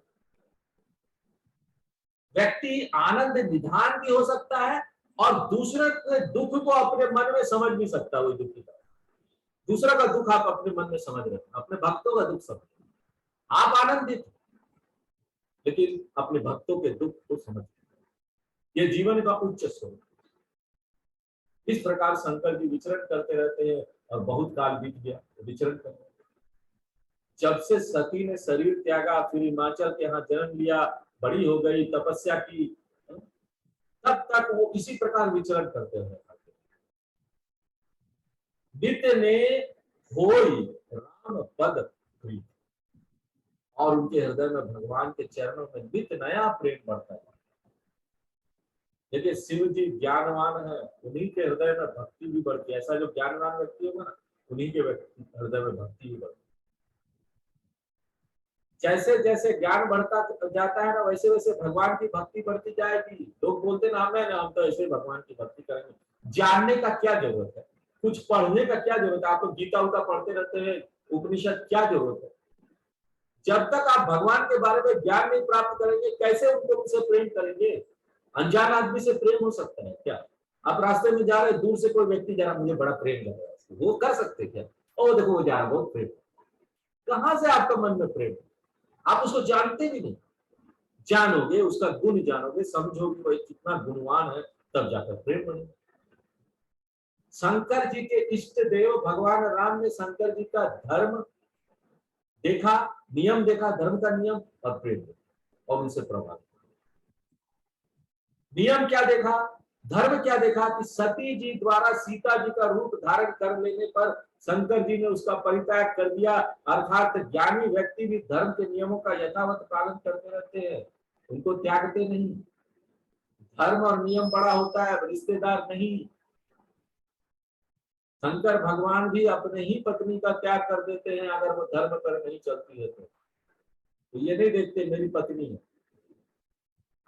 व्यक्ति आनंद निधान भी हो सकता है और दूसरे के दुख को अपने मन में समझ नहीं सकता। वही दुखी का दूसरा का दुख आप अपने मन में समझ रहे हैं, अपने भक्तों का दुख समझ रहे हैं। आप आनंदित, लेकिन अपने भक्तों के दुख को समझ, ये जीवन का उच्च स्वरूप। इस प्रकार शंकर जी विचरण करते रहते हैं और बहुत काल बीत गया विचरण कर। जब से सती ने शरीर त्यागा, फिर हिमाचल के यहाँ जन्म लिया, बड़ी हो गई, तपस्या की, तब तक वो इसी प्रकार विचरण करते हैं। नित्य ने होई राम पद प्रीत, और उनके हृदय में भगवान के चरणों में नित्य नया प्रेम बढ़ता है। देखिए शिव जी ज्ञानवान है, उन्हीं के हृदय में भक्ति भी बढ़ती है। ऐसा जो ज्ञानवान व्यक्ति होगा ना, उन्हीं के हृदय में भक्ति भी बढ़ती है। जैसे जैसे ज्ञान बढ़ता जाता है ना, वैसे वैसे भगवान की भक्ति बढ़ती जाएगी। लोग बोलते ना हम तो ऐसे भगवान की भक्ति करेंगे। जानने का क्या जरूरत है, कुछ पढ़ने का क्या जरूरत है? आप तो गीता उता पढ़ते रहते हैं, उपनिषद, क्या जरूरत है? जब तक आप भगवान के बारे में ज्ञान नहीं प्राप्त करेंगे, कैसे उनसे प्रेम करेंगे? अनजान आदमी से प्रेम हो सकता है क्या? आप रास्ते में जा रहे, दूर से कोई व्यक्ति जा रहा, मुझे बड़ा प्रेम लग रहा है, वो कर सकते क्या? ओ देखो वो जा रहा, बहुत प्रेम। कहां से आपका मन में प्रेम? आप उसको जानते भी नहीं। जानोगे, उसका गुण जानोगे, समझोगे वो कितना गुणवान है, तब जाकर प्रेम बनेगा। शंकर जी के इष्ट देव भगवान राम ने शंकर जी का धर्म देखा, नियम देखा, धर्म का नियम, और प्रेम देखा और उनसे प्रभावित। नियम क्या देखा, धर्म क्या देखा कि सती जी द्वारा सीता जी का रूप धारण कर लेने पर शंकर जी ने उसका परित्याग कर दिया। अर्थात ज्ञानी व्यक्ति भी धर्म के नियमों का यथावत पालन करते रहते हैं, उनको त्यागते नहीं। धर्म और नियम बड़ा होता है, रिश्तेदार नहीं। शंकर भगवान भी अपने ही पत्नी का त्याग कर देते हैं अगर वो धर्म पर नहीं चलती है तो ये नहीं देखते मेरी पत्नी है।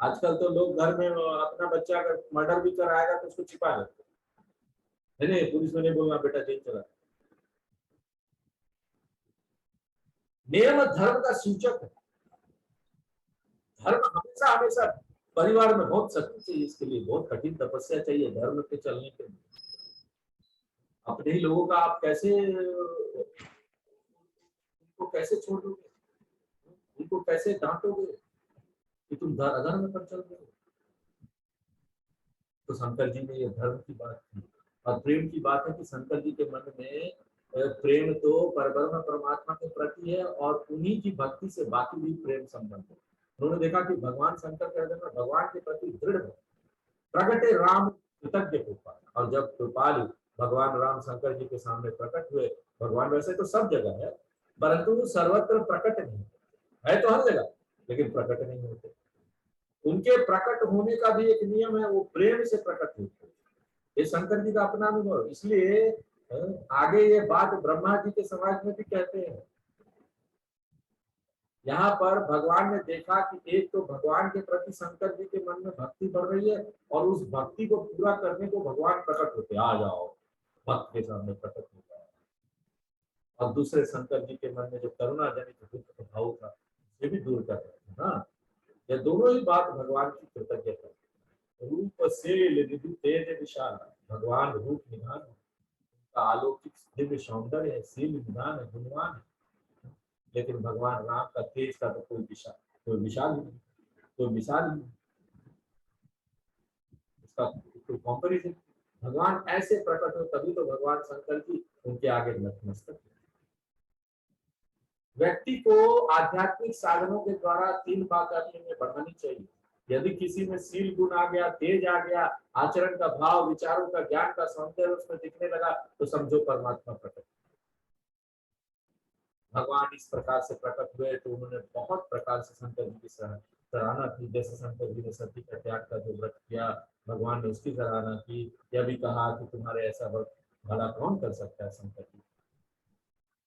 आजकल तो लोग घर में अपना बच्चा अगर मर्डर भी कराएगा तो उसको छिपा लेते हैं, नहीं पुलिस में नहीं बोलना, बेटा जेल चला। नियम धर्म का सूचक है। धर्म हमेशा हमेशा परिवार में बहुत शक्ति चाहिए, इसके लिए बहुत कठिन तपस्या चाहिए धर्म के चलने के लिए। अपने ही लोगों का आप कैसे उनको कैसे छोड़ दोगे, उनको कैसे डांटोगे कि तुम अधर्म पर चल रहे हो? तो शंकर जी ने ये धर्म की बात की। और प्रेम की बात है कि शंकर जी के मन में प्रेम तो परब्रह्म परमात्मा के प्रति है और उन्हीं की भक्ति से बाकी भी प्रेम संबंध है। उन्होंने देखा कि भगवान शंकर के हृदय में भगवान के प्रति दृढ़ प्रगटे राम कृतज्ञ कृपाल। और जब कृपाल भगवान राम शंकर जी के सामने प्रकट हुए, भगवान वैसे तो सब जगह है परंतु सर्वत्र प्रकट नहीं है, तो हर जगह, लेकिन प्रकट नहीं होते। उनके प्रकट होने का भी एक नियम है, वो प्रेम से प्रकट होते हैं। ये शंकर जी का अपना अनुभव, इसलिए आगे ये बात ब्रह्मा जी के समाज में भी कहते हैं। यहाँ पर भगवान ने देखा कि एक तो भगवान के प्रति शंकर जी के मन में भक्ति बढ़ रही है और उस भक्ति को पूरा करने को भगवान प्रकट होते, आ जाओ भक्त के सामने प्रकट हो जाओ। और दूसरे शंकर जी के मन में जो करुणा जनित दुख भाव था ये भी दूर कर रहे थे। हाँ, ये दोनों ही बात भगवान की कृतज्ञता। रूप से तेज विशाल, भगवान रूप निधान, उनका अलौकिक दिव्य सौंदर्य है, शील निधान है, गुणवान है। लेकिन भगवान राम का तेज का तो कोई विशाल ही नहीं, कोई मिसाल ही नहीं, इसका कोई कंपैरिजन। भगवान ऐसे प्रकट हो तभी तो भगवान शंकर जी उनके आगे नतमस्तक। व्यक्ति को आध्यात्मिक साधनों के द्वारा 3 बातें अपने में बढ़ानी चाहिए। यदि किसी में शील गुण आ गया, तेज आ गया, आचरण का भाव, विचारों का, ज्ञान का सौंदर्य उसमें दिखने लगा, तो समझो परमात्मा प्रकट। भगवान इस प्रकार से प्रकट हुए तो उन्होंने बहुत प्रकार से शंकर जी की सराहना की। जैसे शंकर जी ने सती का त्याग का जो व्रत किया, भगवान ने उसकी सराहना की। यह भी कहा कि तुम्हारे ऐसा व्रत भला कौन कर सकता है शंकर जी।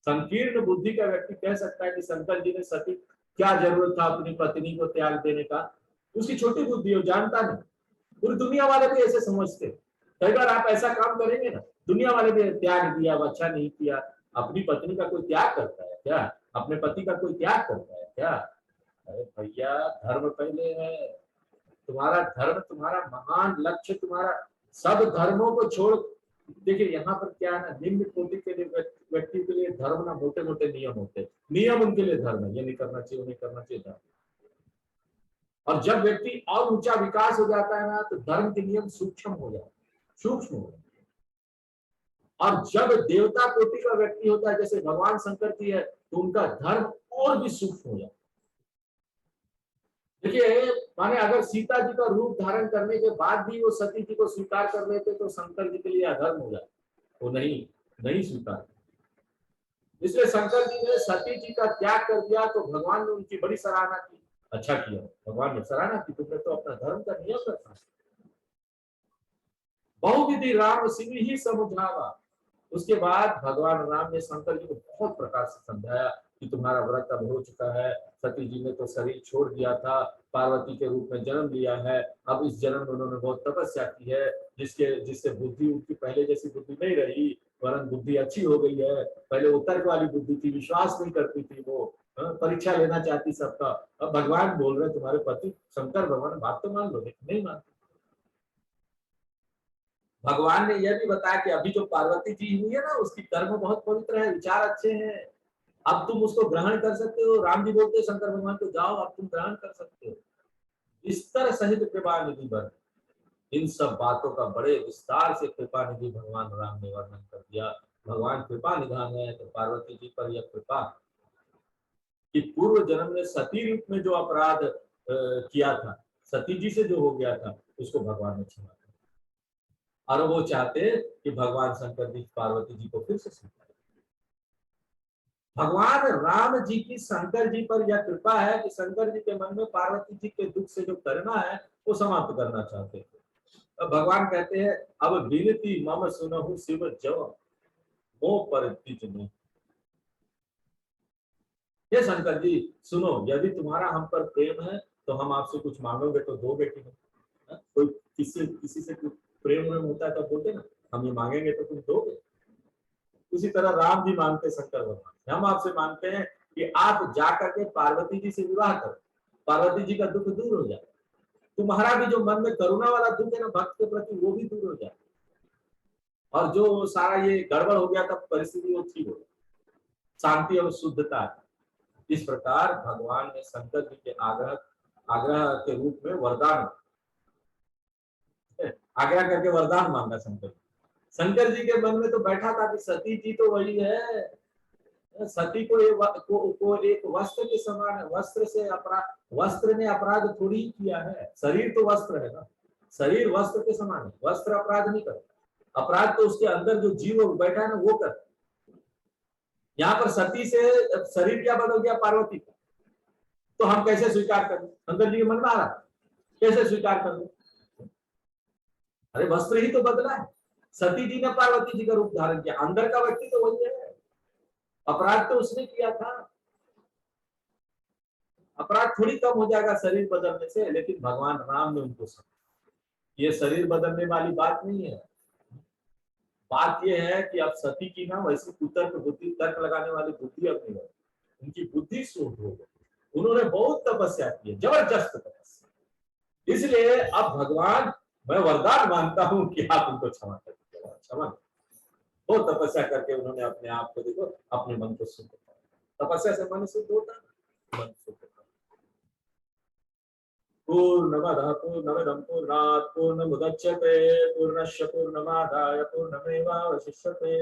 संकीर्ण बुद्धि का व्यक्ति कह सकता है कि शंकर जी ने सती क्या जरूरत था अपनी पत्नी को त्याग देने का, उसकी छोटी बुद्धि हो, जानता नहीं। पूरी दुनिया वाले भी ऐसे समझते। कई बार आप ऐसा काम करेंगे ना, दुनिया वाले भी त्याग दिया, अच्छा नहीं किया। अपनी पत्नी का कोई त्याग करता है क्या? अपने पति का कोई त्याग करता है क्या? अरे भैया, धर्म पहले है। तुम्हारा धर्म, तुम्हारा महान लक्ष्य, तुम्हारा सब धर्मों को छोड़। देखिए यहाँ पर क्या है ना, निम्न कोटि के लिए व्यक्ति के लिए धर्म ना मोटे मोटे नियम होते हैं। नियम उनके लिए धर्म है, ये नहीं करना चाहिए, नहीं करना चाहिए, धर्म। और जब व्यक्ति और ऊंचा विकास हो जाता है ना, तो धर्म के नियम सूक्ष्म हो जाते, सूक्ष्म हो जाते। और जब देवता कोटि का व्यक्ति होता है, जैसे भगवान शंकर जी है, तो उनका धर्म और भी सूक्ष्म हो जाता है। देखिए, माने अगर सीता जी का रूप धारण करने के बाद भी वो सती जी को स्वीकार कर लेते तो शंकर जी के लिए अधर्म हो जाता। वो नहीं स्वीकार। इसलिए शंकर जी ने सती जी का त्याग कर दिया तो भगवान ने उनकी बड़ी सराहना की। अच्छा किया, भगवान ने सराहना की, तुमने तो अपना धर्म का नियम रखा। बहुविधि राम सिंह ही समझावा। उसके बाद भगवान राम ने शंकर जी को बहुत प्रकार से समझाया कि तुम्हारा व्रत अब हो चुका है। सती जी ने तो शरीर छोड़ दिया था, पार्वती के रूप में जन्म लिया है। अब इस जन्म में उन्होंने बहुत तपस्या की है, जिससे बुद्धि उनकी पहले जैसी बुद्धि नहीं रही, वरन बुद्धि अच्छी हो गई है। पहले वो तर्क वाली बुद्धि थी, विश्वास नहीं करती थी, वो परीक्षा लेना चाहती सबका। अब भगवान बोल रहे तुम्हारे पति शंकर भगवान, बात तो मान लो, लेकिन नहीं मानते। भगवान ने यह भी बताया कि अभी जो पार्वती जी हुई है ना, उसकी कर्म बहुत पवित्र है, विचार अच्छे हैं। अब तुम उसको ग्रहण कर सकते हो। राम जी बोलते शंकर भगवान को, जाओ अब तुम ग्रहण कर सकते हो। विस्तार सहित कृपा निधि बर। इन सब बातों का बड़े विस्तार से कृपा निधि भगवान राम ने वर्णन कर दिया। भगवान कृपा निधान है, तो पार्वती जी पर यह कृपा कि पूर्व जन्म में सती रूप में जो अपराध किया था, सती जी से जो हो गया था, उसको भगवान ने क्षमा किया। और वो चाहते कि भगवान शंकर जी पार्वती जी को फिर से स्वीकार। भगवान राम जी की शंकर जी पर यह कृपा है कि शंकर जी के मन में पार्वती जी के दुख से जो करना है वो समाप्त करना चाहते थे। अब भगवान कहते हैं, अब विनती मम सुनहु शिव जव मोह पर तिज नहीं। ये शंकर जी सुनो, यदि तुम्हारा हम पर प्रेम है तो हम आपसे कुछ मांगोगे तो दोगे कि नहीं? कोई किसी से कुछ प्रेम होता है तो बोलते ना, हम ये मांगेंगे तो तुम दोगे। उसी तरह राम जी मानते शंकर भगवान, हम आपसे मानते हैं कि आप जाकर के पार्वती जी से विवाह करो, पार्वती जी का दुख दूर हो जाए। तुम्हारा भी जो मन में करुणा वाला दुख है ना भक्त के प्रति, वो भी दूर हो जाए। और जो सारा ये गड़बड़ हो गया था परिस्थिति, वो ठीक हो जाए, शांति और शुद्धता। इस प्रकार भगवान ने शंकर जी के आग्रह के रूप में वरदान, आग्रह करके वरदान मांगा शंकर जी के मन में तो बैठा था कि सती जी तो वही है, सती को एक वस्त्र के समान है। वस्त्र ने अपराध थोड़ी ही किया है, शरीर तो वस्त्र है ना, शरीर वस्त्र के समान है। वस्त्र अपराध नहीं करता, अपराध तो उसके अंदर जो जीव बैठा है ना वो करता। यहाँ पर सती से शरीर क्या बदल गया, पार्वती का। तो हम कैसे स्वीकार करें? शंकर जी के मन में आ रहा, कैसे स्वीकार कर दो? अरे वस्त्र ही तो बदला है, सती जी ने पार्वती जी का रूप धारण किया, अंदर का व्यक्ति तो वही है। अपराध तो उसने किया था, अपराध थोड़ी कम हो जाएगा शरीर बदलने से। लेकिन भगवान राम ने उनको समझा, ये शरीर बदलने वाली बात नहीं है। बात ये है कि अब सती की ना वैसी कुतर्क बुद्धि, तर्क लगाने वाली बुद्धि अब नहीं है, उनकी बुद्धि शुद्ध हो गई। उन्होंने बहुत तपस्या की है, जबरदस्त तपस्या। इसलिए अब भगवान, मैं वरदान मानता हूं कि आप उनको क्षमा कर दीजिएगा, क्षमा। बहुत तपस्या करके उन्होंने अपने आप को, देखो, अपने मन को शुद्ध किया। तपस्या से मन शुद्ध होता है, मन शुद्ध। पूर्णमदः पूर्णमिदं पूर्णात् पूर्णमुदच्यते पूर्णस्य पूर्णमादाय पूर्णमेवावशिष्यते।